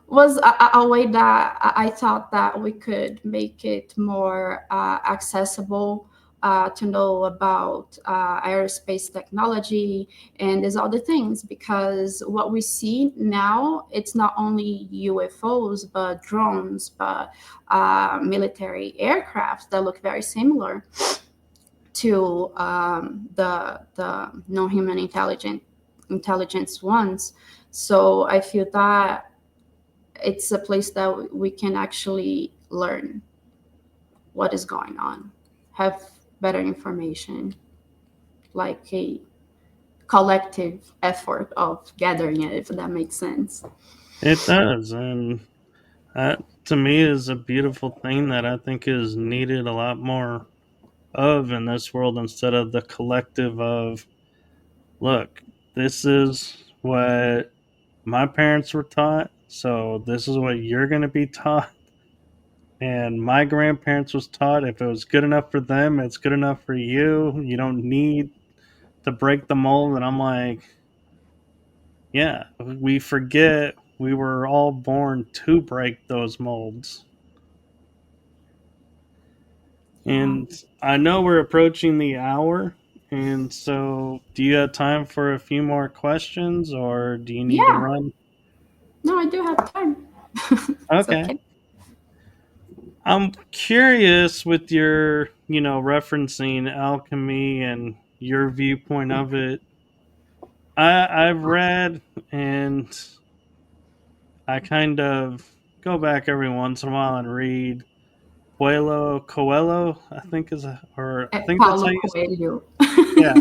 was a way that I thought that we could make it more accessible to know about aerospace technology and these other things, because what we see now, it's not only UFOs but drones, but military aircraft that look very similar to the non-human intelligence ones. So I feel that it's a place that we can actually learn what is going on, have better information, like a collective effort of gathering it, if that makes sense. It does, and that to me is a beautiful thing that I think is needed a lot more of in this world instead of the collective of, look, this is what my parents were taught, so this is what you're going to be taught. And my grandparents was taught if it was good enough for them, it's good enough for you. You don't need to break the mold. And I'm like, yeah, we forget we were all born to break those molds. Yeah. And I know we're approaching the hour. And so, do you have time for a few more questions or do you need to Yeah. run? No, I do have time. It's Okay. okay. I'm curious with your, referencing alchemy and your viewpoint of it. I've read and I kind of go back every once in a while and read Pueblo Coelho, I think or I think that's how Paulo you say. Coelho. Yeah,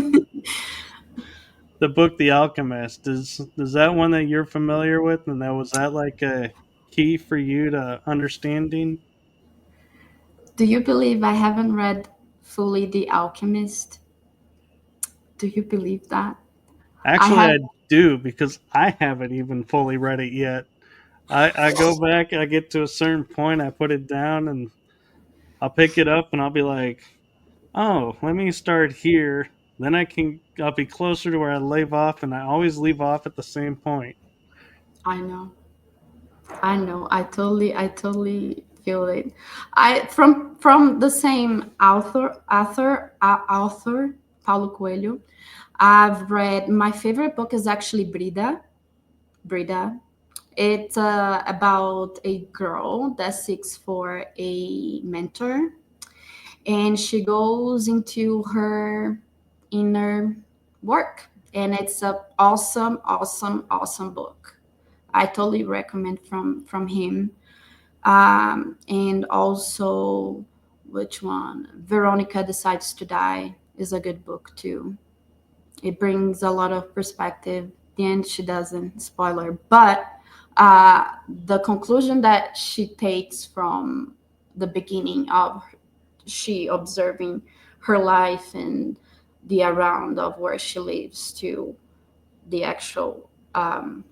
the book The Alchemist. Is that one that you're familiar with, and that was that like a key for you to understanding? Do you believe I haven't read fully The Alchemist? Do you believe that? I Actually, have. I do because I haven't even fully read it yet. I go back, I get to a certain point, I put it down, and I'll pick it up, and I'll be like, "Oh, let me start here." Then I'll be closer to where I leave off, and I always leave off at the same point. I know. I know. I totally feel it. I from the same author Paulo Coelho. I've read my favorite book is actually Brida. Brida. It's about a girl that seeks for a mentor, and she goes into her inner work, and it's a awesome, awesome, awesome book. I totally recommend from him. And also, which one? Veronica Decides to Die is a good book too. It brings a lot of perspective. The end, she doesn't, spoiler, but the conclusion that she takes from the beginning of she observing her life and the around of where she lives to the actual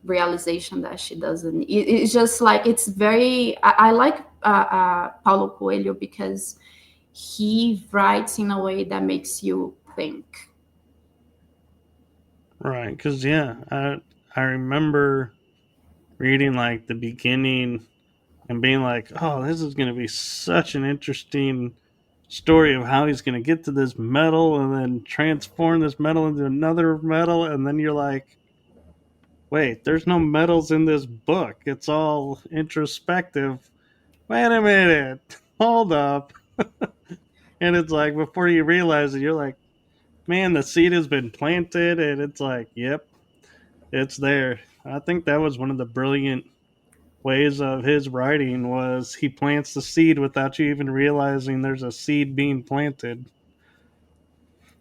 realization that she doesn't. It's just like it's very. I like Paulo Coelho because he writes in a way that makes you think. Right? Because yeah, I remember reading like the beginning and being like, "Oh, this is going to be such an interesting story of how he's going to get to this metal and then transform this metal into another metal," and then you're like, "Wait, there's no metals in this book. It's all introspective. Wait a minute, hold up." And it's like before you realize it, you're like, "Man, the seed has been planted," and it's like, "Yep, it's there." I think that was one of the brilliant ways of his writing was he plants the seed without you even realizing there's a seed being planted.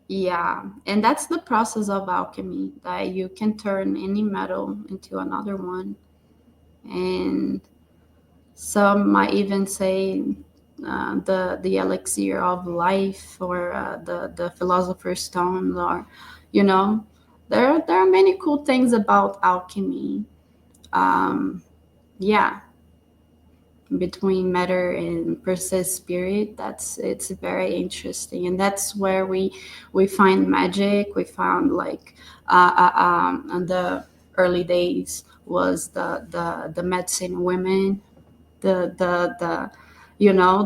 Yeah, and that's the process of alchemy that you can turn any metal into another one. And some might even say the elixir of life or the philosopher's stone, or you know, there are many cool things about alchemy. Um, yeah, between matter and persist spirit, that's it's very interesting, and that's where we find magic. We found like in the early days was the medicine women, the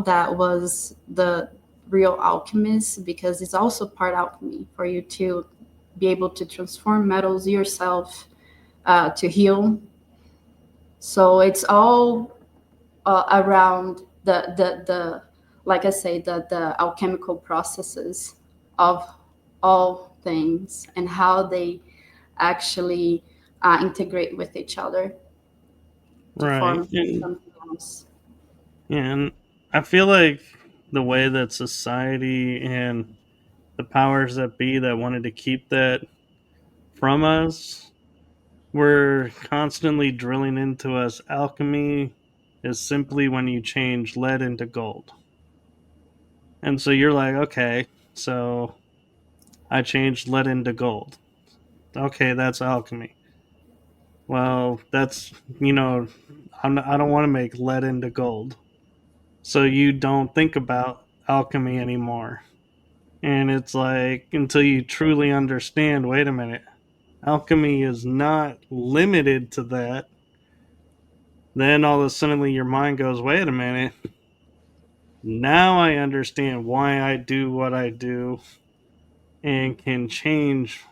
that was the real alchemist, because it's also part alchemy for you to be able to transform metals yourself, to heal. So it's all around the like I say, the alchemical processes of all things and how they actually integrate with each other to Right. form something else. And I feel like the way that society and the powers that be that wanted to keep that from us were constantly drilling into us alchemy is simply when you change lead into gold. And so you're like, okay, so I changed lead into gold. Okay, that's alchemy. Well, that's, you know, I don't want to make lead into gold. So you don't think about alchemy anymore. And it's like, until you truly understand, wait a minute, alchemy is not limited to that, then all of a sudden your mind goes, wait a minute, now I understand why I do what I do and can change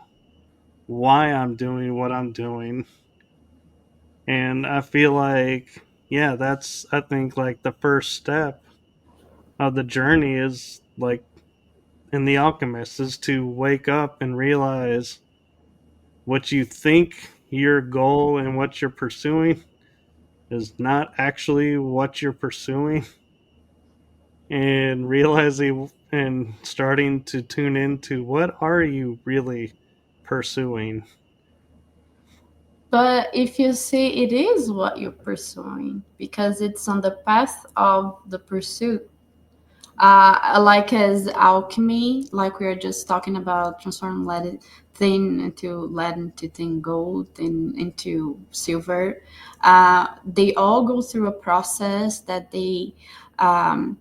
why I'm doing what I'm doing. And I feel like, yeah, that's, I think, like the first step of the journey is like in The Alchemist is to wake up and realize what you think your goal and what you're pursuing is not actually what you're pursuing, and realizing and starting to tune into what are you really pursuing. But if you see, it is what you're pursuing because it's on the path of the pursuit. Like as alchemy, like we were just talking about, transform lead thin into lead into thin gold and into silver. They all go through a process that they um,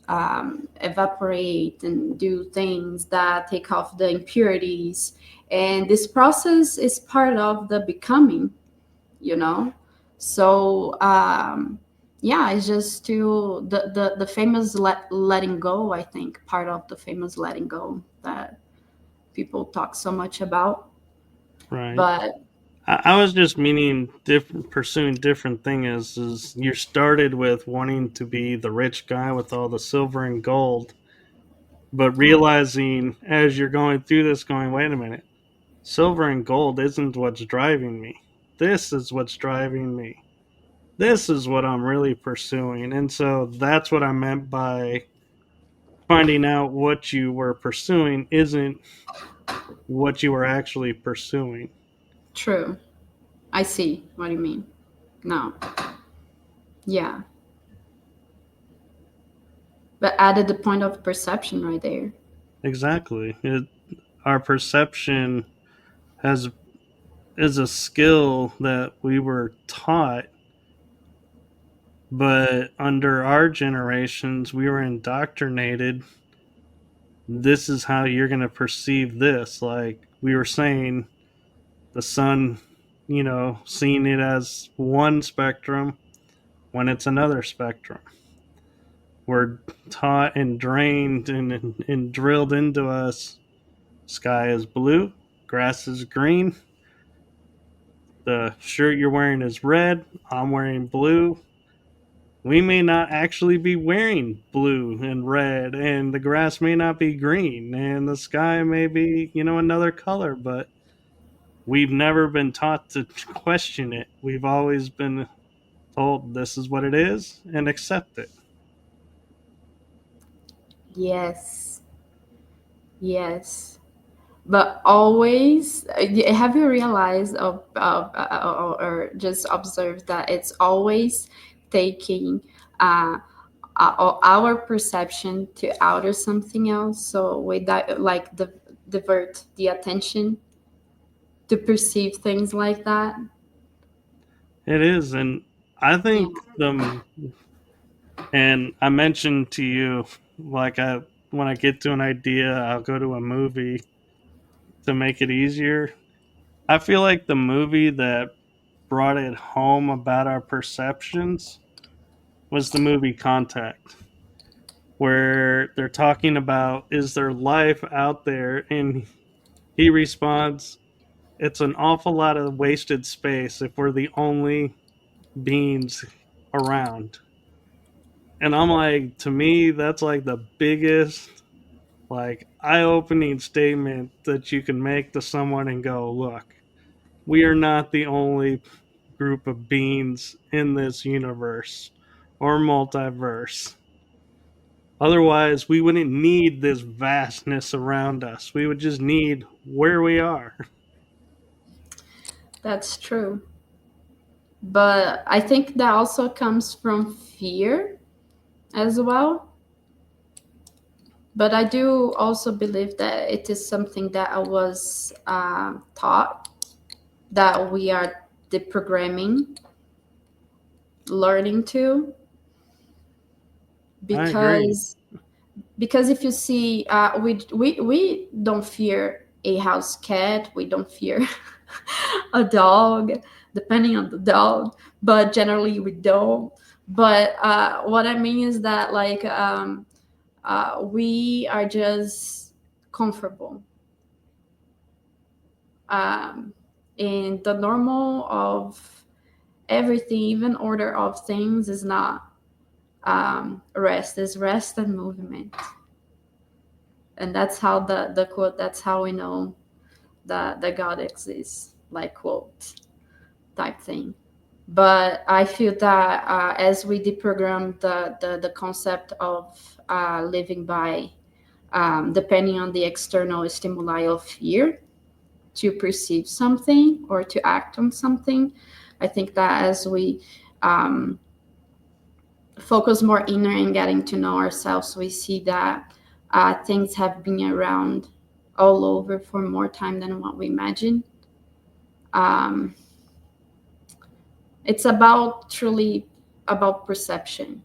evaporate and do things that take off the impurities. And this process is part of the becoming, you know? So, yeah, it's just to the famous letting go, I think, part of the famous letting go that people talk so much about. Right. But I was just meaning different, pursuing different things. Is you started with wanting to be the rich guy with all the silver and gold, but realizing as you're going through this, going, wait a minute, silver and gold isn't what's driving me. This is what's driving me. This is what I'm really pursuing. And so that's what I meant by finding out what you were pursuing isn't what you were actually pursuing. true, I see what you mean. No, yeah, but added the point of perception right there. Exactly. Our perception has is a skill that we were taught, but under our generations we were indoctrinated. This is how you're going to perceive this. Like we were saying, the sun, seeing it as one spectrum when it's another spectrum. We're taught and drained and drilled into us, sky is blue, grass is green, the shirt you're wearing is red, I'm wearing blue. We may not actually be wearing blue and red, and the grass may not be green, and the sky may be, another color, but we've never been taught to question it. We've always been told this is what it is and accept it. Yes, yes. But always, have you realized or just observed that it's always taking our perception to outer something else, so with that, like divert the attention to perceive things like that. It is, and I Yeah. think and I mentioned to you, like when I get to an idea, I'll go to a movie to make it easier. I feel like the movie that brought it home about our perceptions was the movie Contact, where they're talking about is there life out there, and he responds, it's an awful lot of wasted space if we're the only beings around. And I'm like, to me, that's like the biggest, like, eye opening statement that you can make to someone and go, look, we are not the only group of beings in this universe or multiverse. Otherwise, we wouldn't need this vastness around us. We would just need where we are. That's true. But I think that also comes from fear as well. But I do also believe that it is something that I was taught, that we are deprogramming, learning to, I agree. because if you see, we don't fear a house cat, we don't fear a dog, depending on the dog, but generally we don't. But what I mean is that, like, we are just comfortable, um, and the normal of everything, even order of things, is not rest, is rest and movement. And that's how the quote, that's how we know that the God exists, like, quote type thing. But I feel that as we deprogram the concept of living by depending on the external stimuli of fear to perceive something or to act on something, I think that as we um, focus more inner and getting to know ourselves, we see that things have been around all over for more time than what we imagine. Um, it's about truly about perception.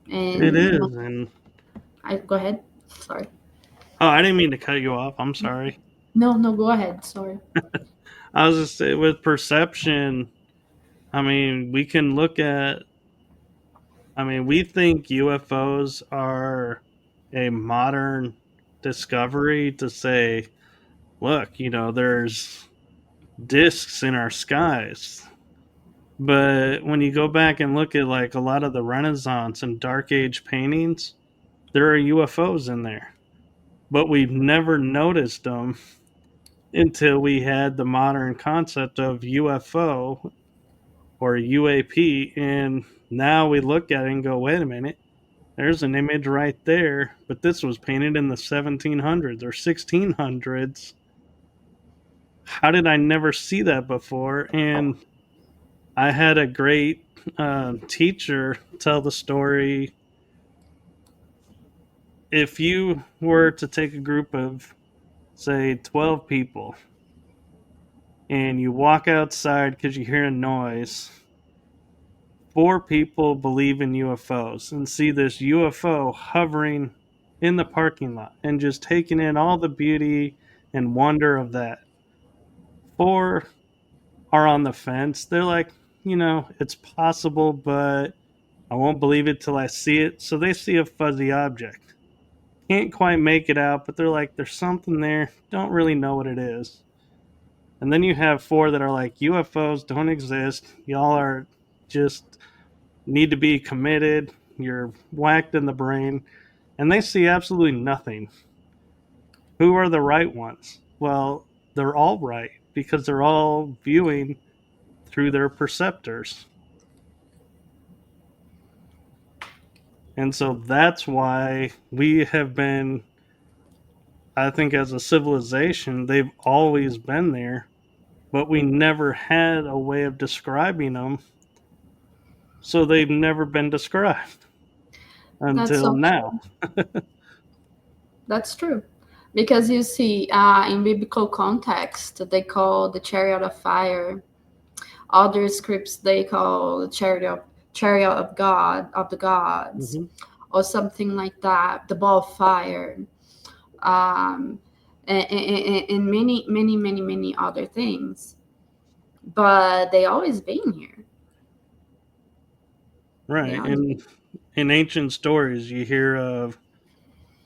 It And is. And I go ahead. Sorry. oh, I didn't mean to cut you off. I'm sorry. No, no, go ahead. Sorry. I was just saying, with perception, I mean, we can look at, I mean, we think UFOs are a modern discovery to say, look, there's discs in our skies. But when you go back and look at like a lot of the Renaissance and Dark Age paintings, there are UFOs in there. But we've never noticed them until we had the modern concept of UFO or UAP. And now we look at it and go, wait a minute, there's an image right there. But this was painted in the 1700s or 1600s. How did I never see that before? And I had a great teacher tell the story. If you were to take a group of, say, 12 people and you walk outside because you hear a noise, four people believe in UFOs and see this UFO hovering in the parking lot and just taking in all the beauty and wonder of that. Four are on the fence. They're like, it's possible, but I won't believe it till I see it. So they see a fuzzy object. Can't quite make it out, but they're like, there's something there. Don't really know what it is. And then you have four that are like, UFOs don't exist. Y'all are just need to be committed. You're whacked in the brain. And they see absolutely nothing. Who are the right ones? Well, they're all right because they're all viewing through their perceptors. And so that's why we have been, I think, as a civilization, they've always been there, but we never had a way of describing them. So they've never been described That's until so now. true. That's true. Because you see, in biblical context, they call the chariot of fire. Other scripts they call the chariot of God, of the gods, Mm-hmm. or something like that. The ball of fire, um, and many, many, many, many other things. But they always been here. They Right. always been. And in ancient stories, you hear of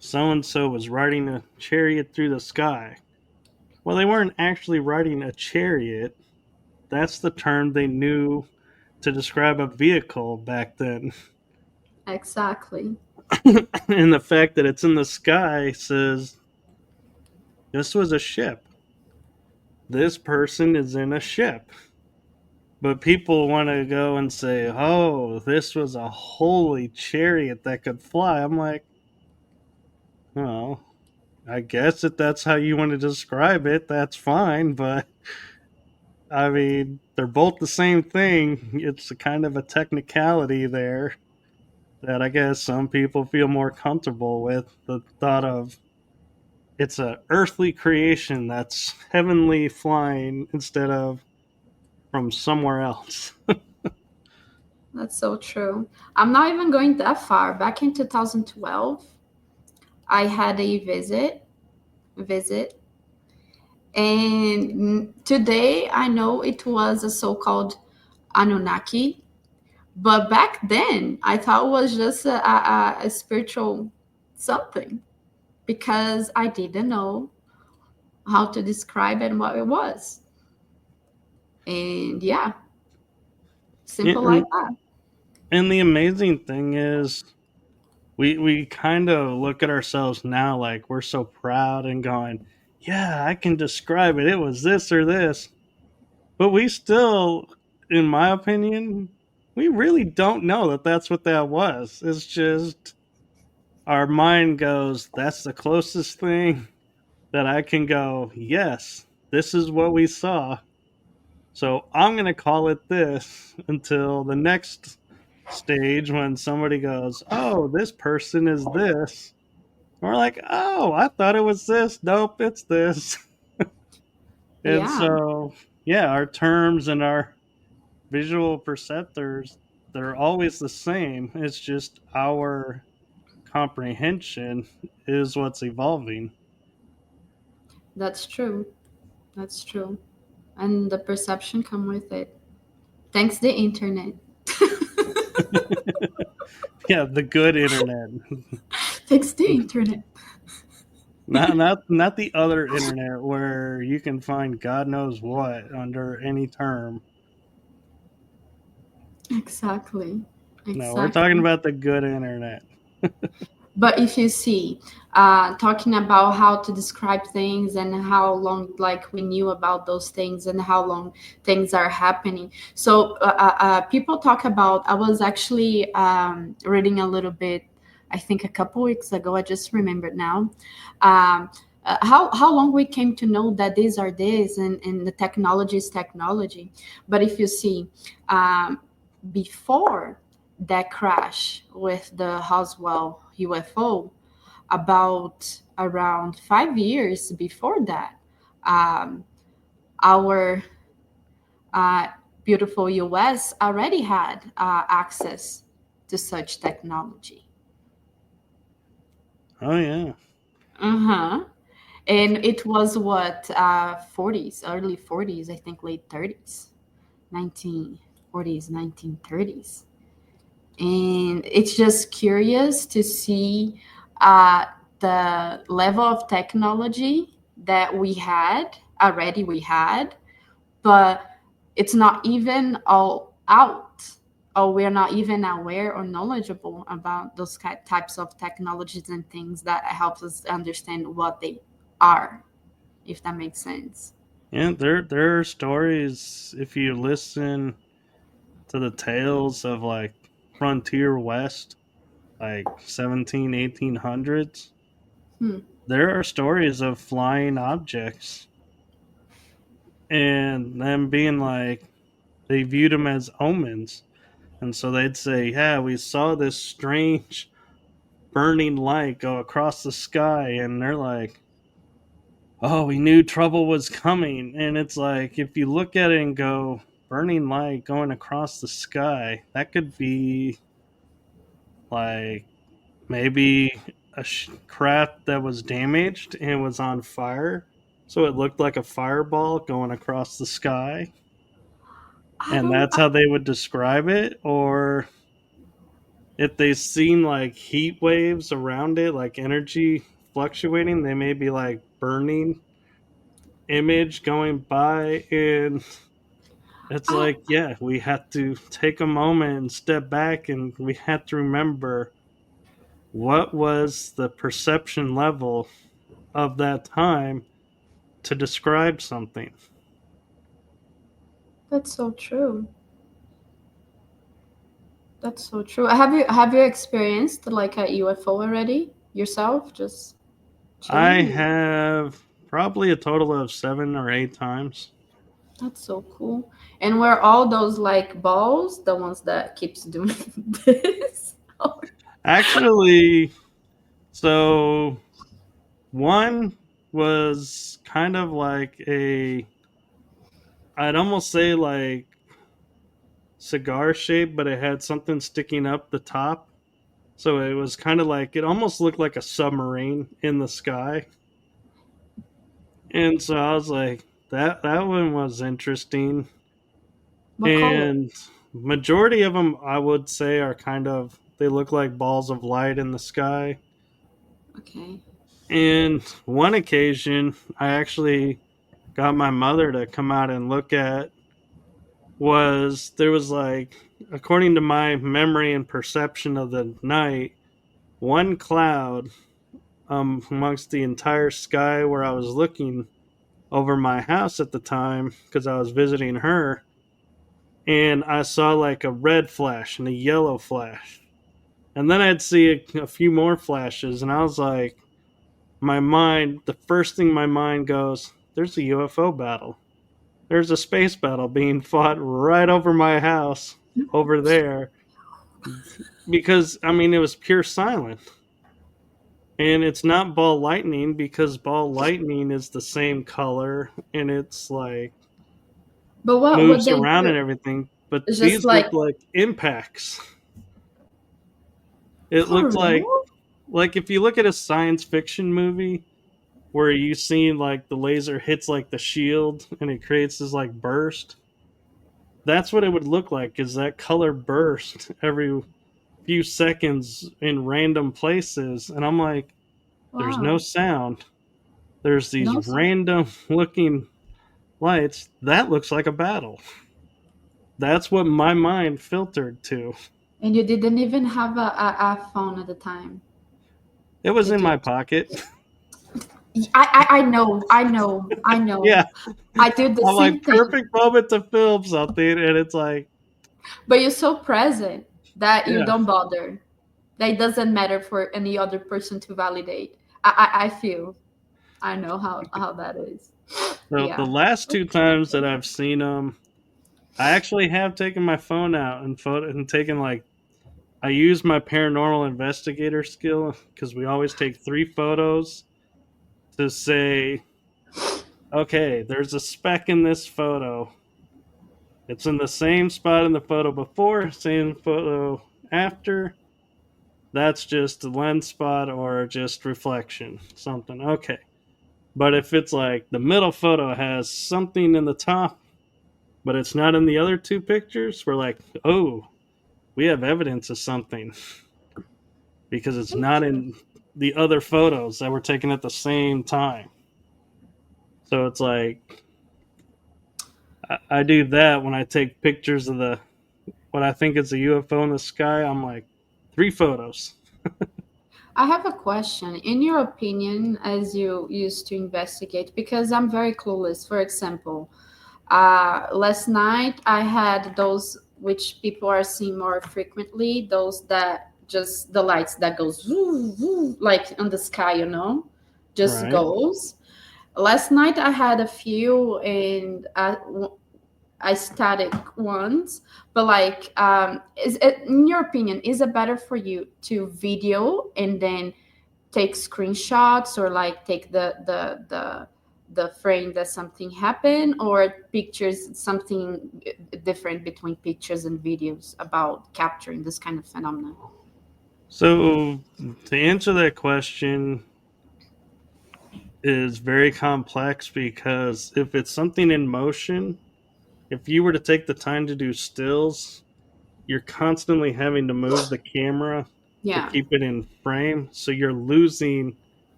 so and so was riding a chariot through the sky. Well, they weren't actually riding a chariot. That's the term they knew to describe a vehicle back then. Exactly. And the fact that it's in the sky says this was a ship. this person is in a ship. But people want to go and say, oh, this was a holy chariot that could fly. I'm like, well, I guess if that's how you want to describe it, that's fine. But I mean, they're both the same thing. It's a kind of a technicality there that I guess some people feel more comfortable with the thought of it's a earthly creation that's heavenly flying instead of from somewhere else. That's so true. I'm not even going that far. Back in 2012, I had a visit, and today I know it was a so-called Anunnaki, but back then I thought it was just a spiritual something because I didn't know how to describe it and what it was. And yeah, simple like and, that. and the amazing thing is, we kind of look at ourselves now like we're so proud and going, yeah, I can describe it. It was this or this. But we still, in my opinion, we really don't know that that's what that was. It's just our mind goes, that's the closest thing that I can go, yes, this is what we saw. So I'm going to call it this until the next stage when somebody goes, oh, this person is this. And we're like, oh, I thought it was this. Nope, it's this. And Yeah, so, yeah, our terms and our visual perceptors, they're always the same. It's just our comprehension is what's evolving. that's true. That's true. And the perception come with it. Thanks the internet. Yeah, the good internet. Thanks the internet. Not the other internet where you can find God knows what under any term. Exactly. No, we're talking Exactly. about the good internet. But if you see, talking about how to describe things and how long, like we knew about those things and how long things are happening. So people talk about. I was actually reading a little bit. I think a couple weeks ago. I just remembered now. Um, how long we came to know that these are this and the technology is technology. But if you see, before that crash with the Roswell UFO, about around 5 years before that, um, our uh, beautiful US already had access to such technology. Oh yeah. Uh-huh. And it was what, 40s, early 40s, I think late 30s, 1940s, 1930s. And it's just curious to see uh, the level of technology that we had, but it's not even all out, or we're not even aware or knowledgeable about those types of technologies and things that helps us understand what they are, if that makes sense. Yeah, there are stories if you listen to the tales of like frontier west, like 17, 1800s. Hmm. There are stories of flying objects and them being like they viewed them as omens. And so they'd say, yeah, we saw this strange burning light go across the sky. And they're like, oh, we knew trouble was coming. And it's like, if you look at it and go, burning light going across the sky, that could be like maybe a craft that was damaged and was on fire. So it looked like a fireball going across the sky. I And don't. that's how they would describe it. Or if they've seen like heat waves around it, like energy fluctuating, they may be like burning image going by. And it's I, like, yeah, we have to take a moment and step back and we have to remember what was the perception level of that time to describe something. That's so true. That's so true. Have you experienced like a UFO already yourself? Just I chilling? have probably a total of 7 or 8 times. That's so cool. And were all those like balls the ones that keeps doing this? Actually, so one was kind of like I'd almost say like cigar shape, but it had something sticking up the top. So it was kind of like, it almost looked like a submarine in the sky. And so I was like, that one was interesting. What color? And majority of them, I would say, are kind of, they look like balls of light in the sky. Okay. And one occasion, I actually got my mother to come out and look at, was there was like, according to my memory and perception of the night, one cloud amongst the entire sky where I was looking over my house at the time because I was visiting her, and I saw like a red flash and a yellow flash, and then I'd see a few more flashes, and I was like, the first thing my mind goes, there's a UFO battle. There's a space battle being fought right over my house over there, because I mean it was pure silence. And it's not ball lightning because ball lightning is the same color and it's like But what moves they around do and everything. But is just these like look like impacts. It for looked real? like if you look at a science fiction movie where you see like the laser hits like the shield and it creates this like burst. That's what it would look like, is that color burst every few seconds in random places. And I'm like, there's no Wow. sound. There's these No, random looking lights. That looks like a battle. That's what my mind filtered to. and you didn't even have a phone at the time, It was did in you? my pocket. I know. Yeah. I do the I'm like, same thing. perfect moment to film something. And it's like, But you're so present that you yeah. don't bother. That it doesn't matter for any other person to validate. I feel. I know how that is. So the Yeah. last two times that I've seen them, I actually have taken my phone out and taken like, I use my paranormal investigator skill because we always take 3 photos to say, okay, there's a speck in this photo. It's in the same spot in the photo before, same photo after. That's just a lens spot or just reflection, something. Okay. But if it's like the middle photo has something in the top, but it's not in the other two pictures, we're like, oh, we have evidence of something because it's not in the other photos that were taken at the same time. So it's like, I do that when I take pictures of the what I think is a UFO in the sky. I'm like, 3 photos. I have a question. In your opinion, as you used to investigate, because I'm very clueless. For example, last night I had those which people are seeing more frequently, those that just the lights that goes woo, woo, like on the sky, just Right. goes. Last night I had a few and static ones, but like, is it, in your opinion, is it better for you to video and then take screenshots or like take the frame that something happened, or pictures, something different between pictures and videos about capturing this kind of phenomenon? So to answer that question is very complex because if it's something in motion, if you were to take the time to do stills, you're constantly having to move the camera to Yeah. keep it in frame. So you're losing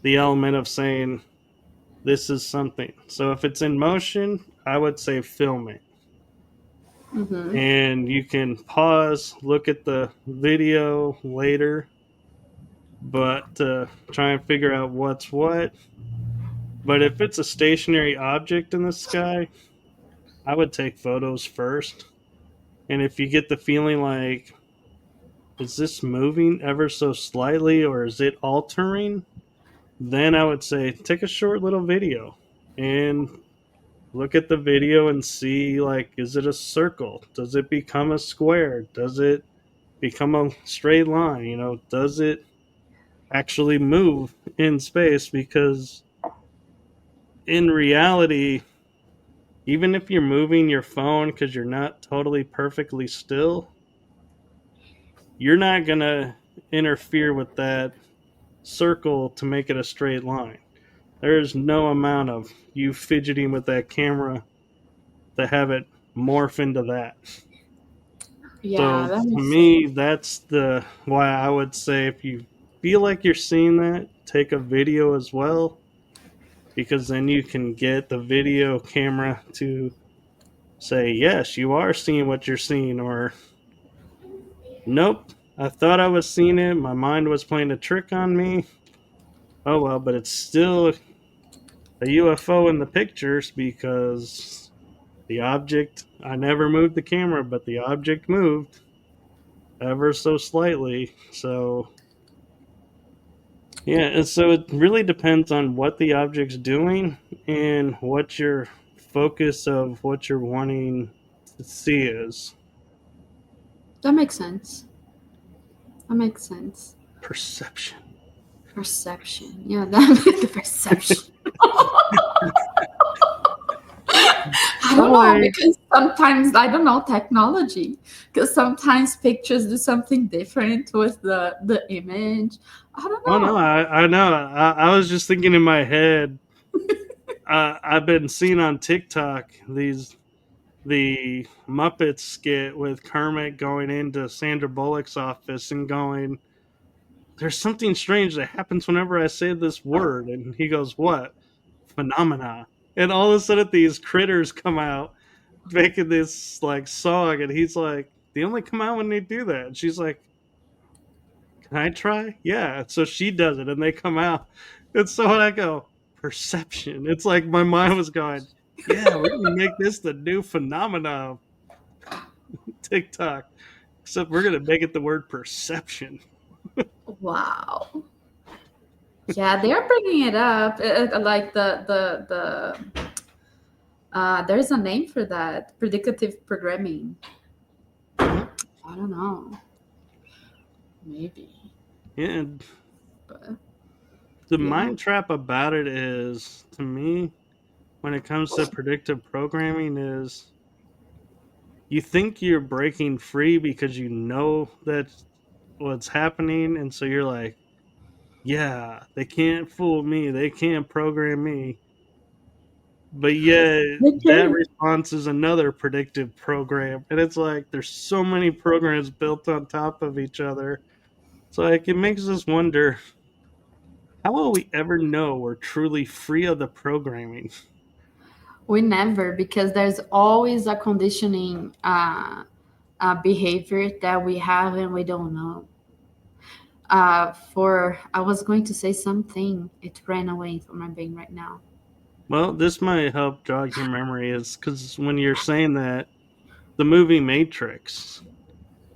the element of saying this is something. So if it's in motion, I would say film it. Mm-hmm. And you can pause, look at the video later, but try and figure out what's what. But if it's a stationary object in the sky, I would take photos first. And if you get the feeling like, is this moving ever so slightly or is it altering? Then I would say take a short little video and look at the video and see, like, is it a circle? Does it become a square? Does it become a straight line? Does it actually move in space? Because in reality, even if you're moving your phone because you're not totally perfectly still, you're not going to interfere with that circle to make it a straight line. There's no amount of you fidgeting with that camera to have it morph into that. Yeah, So that to makes me, sense. that's the why I would say if you feel like you're seeing that, take a video as well, because then you can get the video camera to say, yes, you are seeing what you're seeing, or nope, I thought I was seeing it. My mind was playing a trick on me. Oh well, but it's still a UFO in the pictures because the object, I never moved the camera, but the object moved ever so slightly. So, yeah, and so it really depends on what the object's doing and what your focus of what you're wanting to see is. That makes sense. That makes sense. Perception. Perception. Yeah, that the perception. I don't know Hi. because sometimes I don't know technology because sometimes pictures do something different with the image. I don't Oh no, know. I know. I was just thinking in my head. I've been seeing on TikTok the Muppets skit with Kermit going into Sandra Bullock's office and going, "There's something strange that happens whenever I say this word," and he goes, "What? Phenomena." And all of a sudden, these critters come out making this like song, and he's like, "They only come out when they do that." And she's like, "Can I try?" Yeah. So she does it, and they come out. And so when I go, perception, it's like my mind was going, "Yeah, we're gonna make this the new phenomena of TikTok." Except we're gonna make it the word perception. Wow. Yeah, they're bringing it up. Like there's a name for that. Predictive programming. Yeah, I don't know. Maybe. and But the yeah. mind trap about it is, to me, when it comes to predictive programming, is you think you're breaking free because you know that's what's happening, and so you're like, yeah, they can't fool me, they can't program me. But yeah, that Okay. response is another predictive program, and it's like there's so many programs built on top of each other. So like it makes us wonder, how will we ever know we're truly free of the programming? We never, because there's always a conditioning behavior that we have and we don't know. For I was going to say something, it ran away from my brain right now. Well, this might help jog your memory, is because when you're saying that, the movie Matrix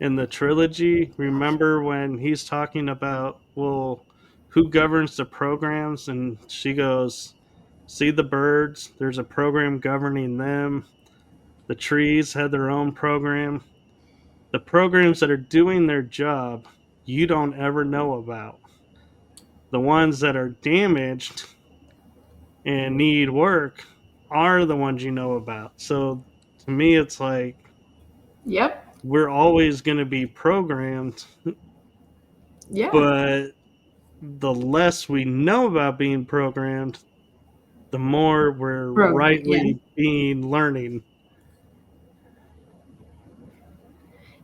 in the trilogy, remember when he's talking about, well, who governs the programs? And she goes, see the birds, there's a program governing them. The trees had their own program. The programs that are doing their job, you don't ever know about. The ones that are damaged and need work are the ones you know about. So to me, it's like Yep. we're always going to be programmed, Yeah. but the less we know about being programmed, the more we're Programming. Yeah. rightly being learning.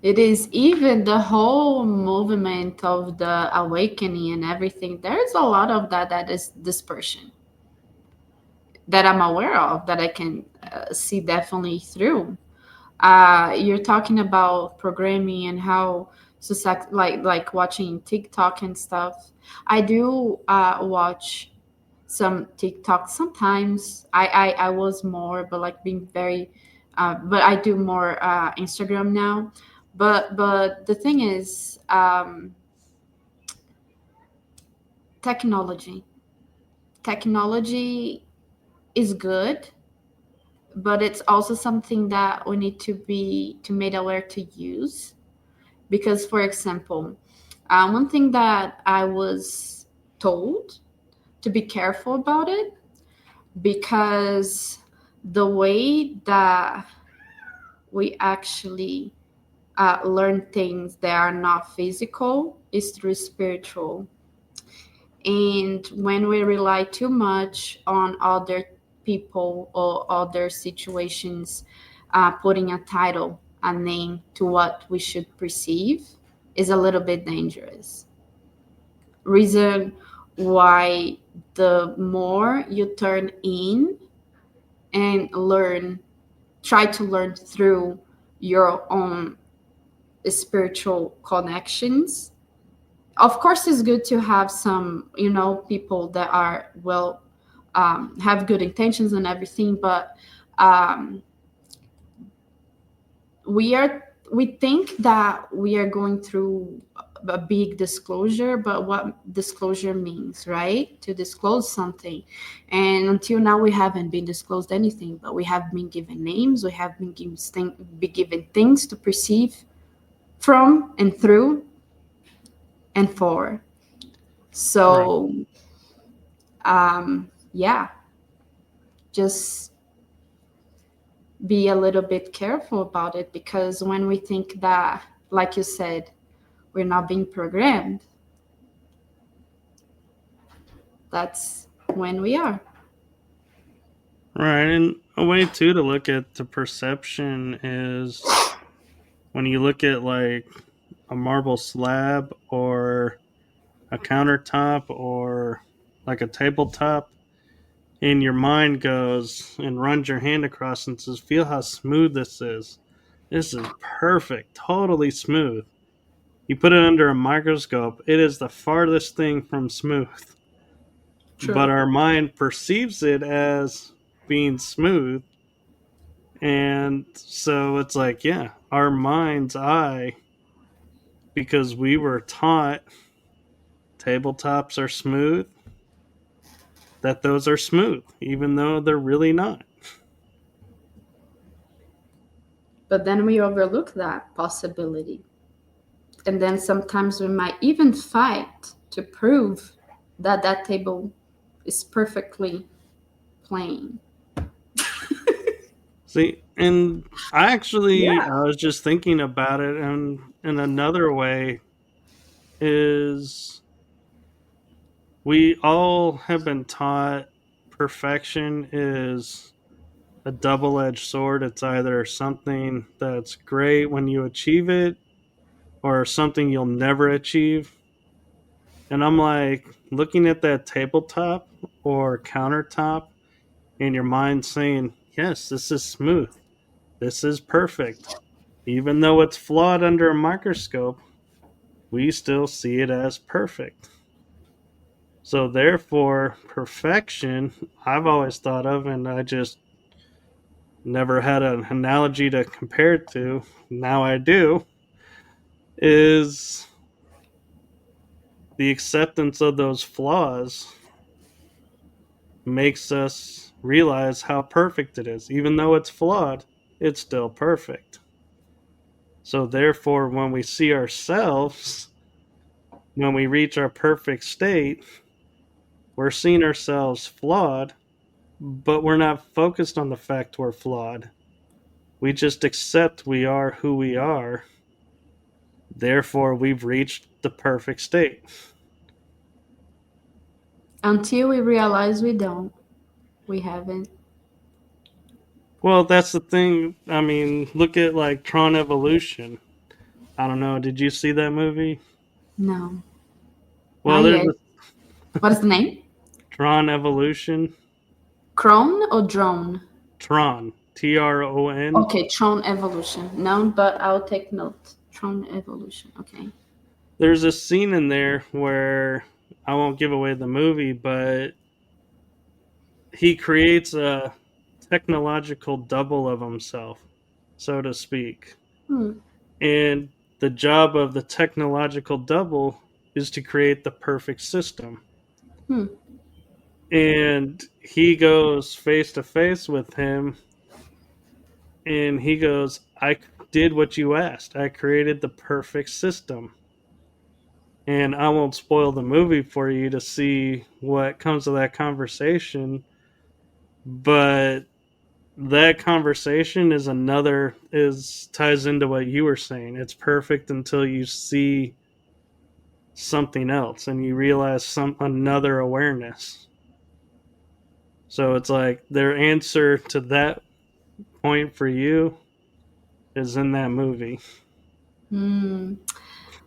It is even the whole movement of the awakening and everything. There's a lot of that is dispersion that I'm aware of that I can see definitely through. You're talking about programming and how society, like watching TikTok and stuff. I do watch some TikTok sometimes. I was more, but like being very but I do more Instagram now. But the thing is, technology. Technology is good, but it's also something that we need to be to made aware to use. Because, for example, one thing that I was told to be careful about it, because the way that we actually learn things that are not physical is through spiritual. And when we rely too much on other people or other situations, putting a title, a name to what we should perceive is a little bit dangerous. Reason why the more you turn in and learn, try to learn through your own spiritual connections. Of course, it's good to have some, people that are well, have good intentions and everything, but um, we think that we are going through a big disclosure, but what disclosure means, right? To disclose something. And until now we haven't been disclosed anything, but we have been given names, we have been given things to perceive from and through and for. Right. So yeah, just be a little bit careful about it, because when we think that, like you said, we're not being programmed, that's when we are. Right. And a way too to look at the perception is when you look at like a marble slab or a countertop or like a tabletop, and your mind goes and runs your hand across and says, "Feel how smooth this is. This is perfect, totally smooth." You put it under a microscope, it is the farthest thing from smooth. But True. our mind perceives it as being smooth. And so it's like, yeah, our mind's eye, because we were taught tabletops are smooth, that those are smooth, even though they're really not. But then we overlook that possibility. And then sometimes we might even fight to prove that that table is perfectly plain. See, and I Yeah. was just thinking about it, and in another way is we all have been taught perfection is a double edged sword. It's either something that's great when you achieve it or something you'll never achieve. And I'm like, looking at that tabletop or countertop, and your mind saying, yes, this is smooth. This is perfect. Even though it's flawed under a microscope, we still see it as perfect. So, therefore, perfection, I've always thought of, and I just never had an analogy to compare it to. Now I do, is the acceptance of those flaws makes us realize how perfect it is. Even though it's flawed, it's still perfect. So, therefore, when we see ourselves, when we reach our perfect state, we're seeing ourselves flawed, but we're not focused on the fact we're flawed. We just accept we are who we are. Therefore, we've reached the perfect state. Until we realize we don't, we haven't. Well, that's the thing. I mean, look at like Tron Evolution. I don't know. Did you see that movie? No, Well, not there's yet. a What is the name? Tron Evolution. Crone or drone? Tron. Tron. Okay, Tron Evolution. No, but I'll take note. Tron Evolution. Okay. There's a scene in there where I won't give away the movie, but he creates a technological double of himself, so to speak. Hmm. And the job of the technological double is to create the perfect system. Hmm. And he goes face to face with him and he goes, I did what you asked. I created the perfect system. And I won't spoil the movie for you to see what comes of that conversation, but that conversation is another is ties into what you were saying. It's perfect until you see something else and you realize some another awareness. So it's like their answer to that point for you is in that movie. Hmm.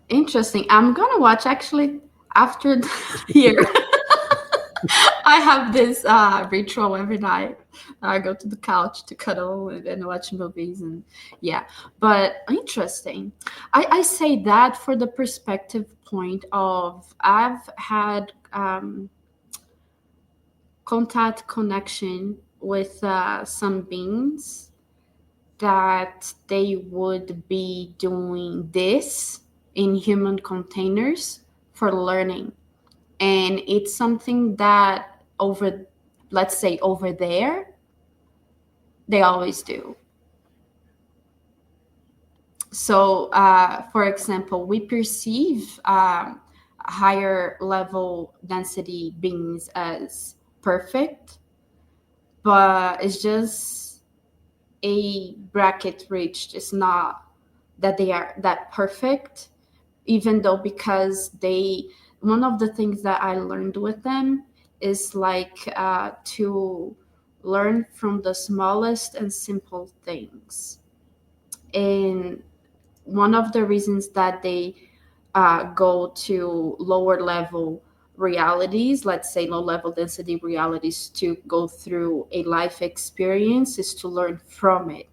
Interesting. I'm gonna watch actually after here. I have this ritual every night. I go to the couch to cuddle and watch movies, and yeah. But interesting. I say that for the perspective point of I've had contact connection with some beings that they would be doing this in human containers for learning, and it's something that over, let's say over there, they always do. So for example, we perceive higher level density beings as perfect, but it's just a bracket reached. It's not that they are that perfect, even though, because they, one of the things that I learned with them is like to learn from the smallest and simple things. And one of the reasons that they go to lower level realities, let's say low level density realities, to go through a life experience is to learn from it,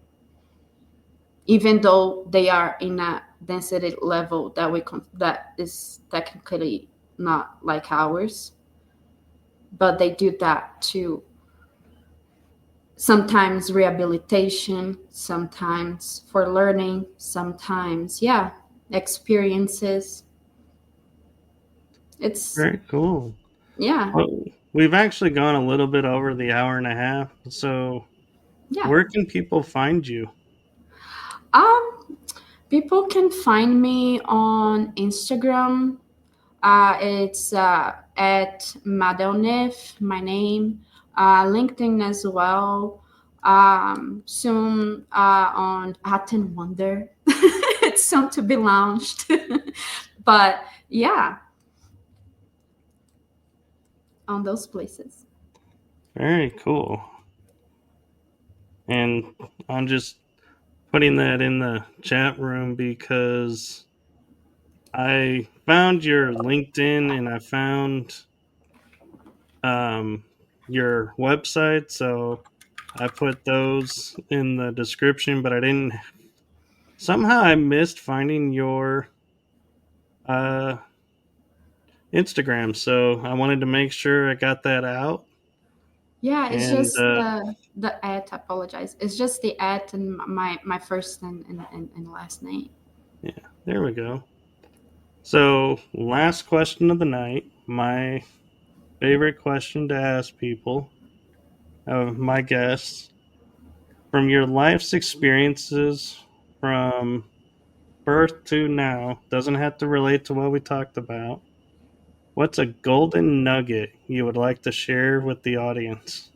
even though they are in a density level that that is technically not like ours, but they do that too. Sometimes rehabilitation, sometimes for learning, sometimes, yeah, experiences. It's, Very cool. yeah, Well, we've actually gone a little bit over the hour and a half. So, yeah. where can people find you? Um, People can find me on Instagram. It's at Madel Niff, my name. LinkedIn as well. Soon on Hat and Wonder. It's soon to be launched. But yeah, on those places. Very cool. And I'm just putting that in the chat room because I found your LinkedIn and I found um, your website. So I put those in the description, but I didn't. Somehow I missed finding your uh, Instagram. So I wanted to make sure I got that out. Yeah, it's And just the at. I apologize. It's just the at and my first and last name. yeah, there we go. So, last question of the night. My favorite question to ask people, my guests, from your life's experiences from birth to now, doesn't have to relate to what we talked about. What's a golden nugget you would like to share with the audience?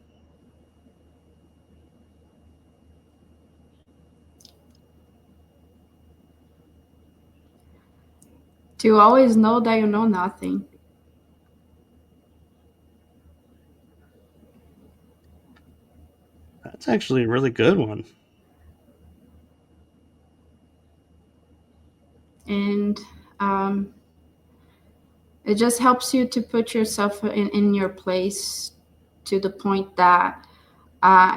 To always know that you know nothing. That's actually a really good one. And um, it just helps you to put yourself in your place, to the point that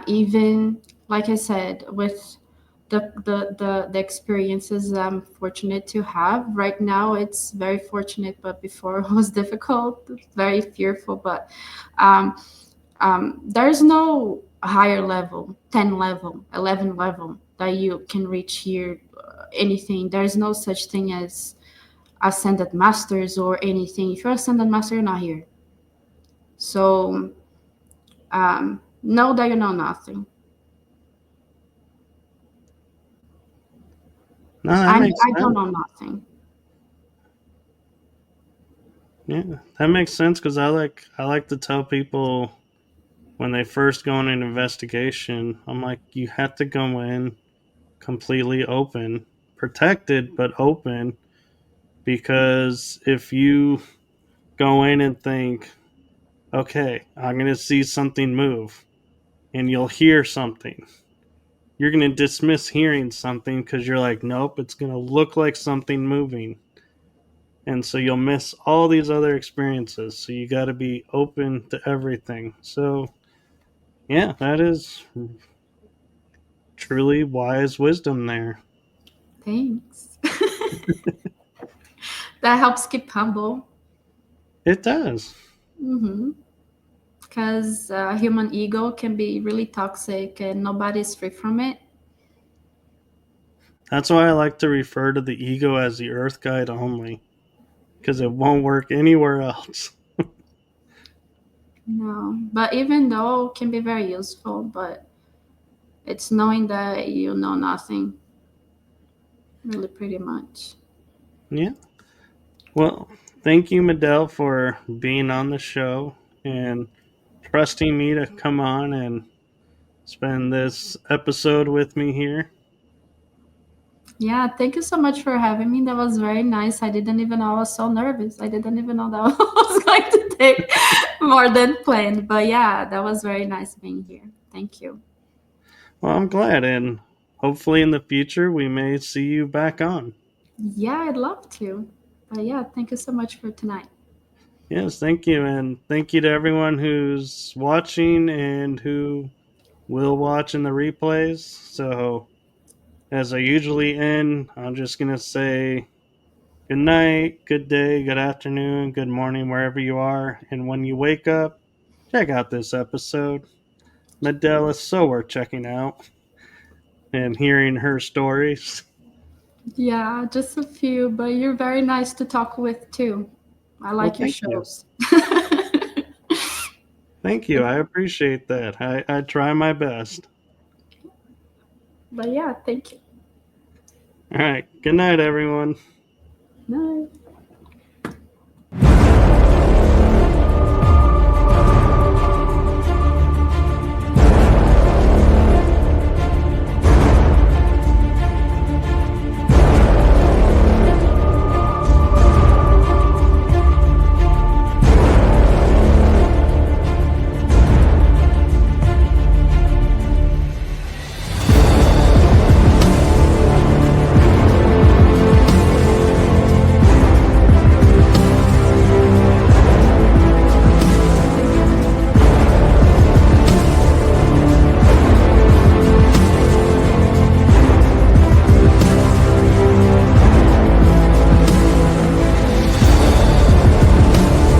even, like I said, with the experiences I'm fortunate to have right now, it's very fortunate, but before it was difficult, very fearful. But um, There's no higher level, 10 level, 11 level that you can reach here. Anything. There's no such thing as ascended masters or anything. If you're ascended master, you're not here. So know that you know nothing. No, that I makes I don't sense. know nothing. Yeah, that makes sense because I like to tell people when they first go in an investigation, I'm like, you have to go in completely open, protected but open, because if you go in and think, okay, I'm going to see something move, and you'll hear something, you're going to dismiss hearing something because you're like, nope, it's going to look like something moving. And so you'll miss all these other experiences. So you got to be open to everything. So, yeah, that is truly wise wisdom there. Thanks. That helps keep humble. It does. Because human ego can be really toxic and nobody's free from it. That's why I like to refer to the ego as the earth guide only, because it won't work anywhere else. No, but even though it can be very useful, but it's knowing that you know nothing, really, pretty much. Yeah. Well, thank you, Madel, for being on the show and trusting me to come on and spend this episode with me here. Yeah, thank you so much for having me. That was very nice. I didn't even know I was so nervous. I didn't even know that was going to take more than planned. But yeah, that was very nice being here. Thank you. Well, I'm glad, and hopefully in the future we may see you back on. Yeah, I'd love to. But yeah, thank you so much for tonight. Yes, thank you, and thank you to everyone who's watching and who will watch in the replays. So, as I usually end, I'm just going to say good night, good day, good afternoon, good morning, wherever you are. And when you wake up, check out this episode. Medell is so worth checking out and hearing her stories. Yeah, just a few, but you're very nice to talk with too. I Well, like your thank you. shows. Thank you. I appreciate that. I try my best. But yeah, thank you. All right. Good night, everyone. No.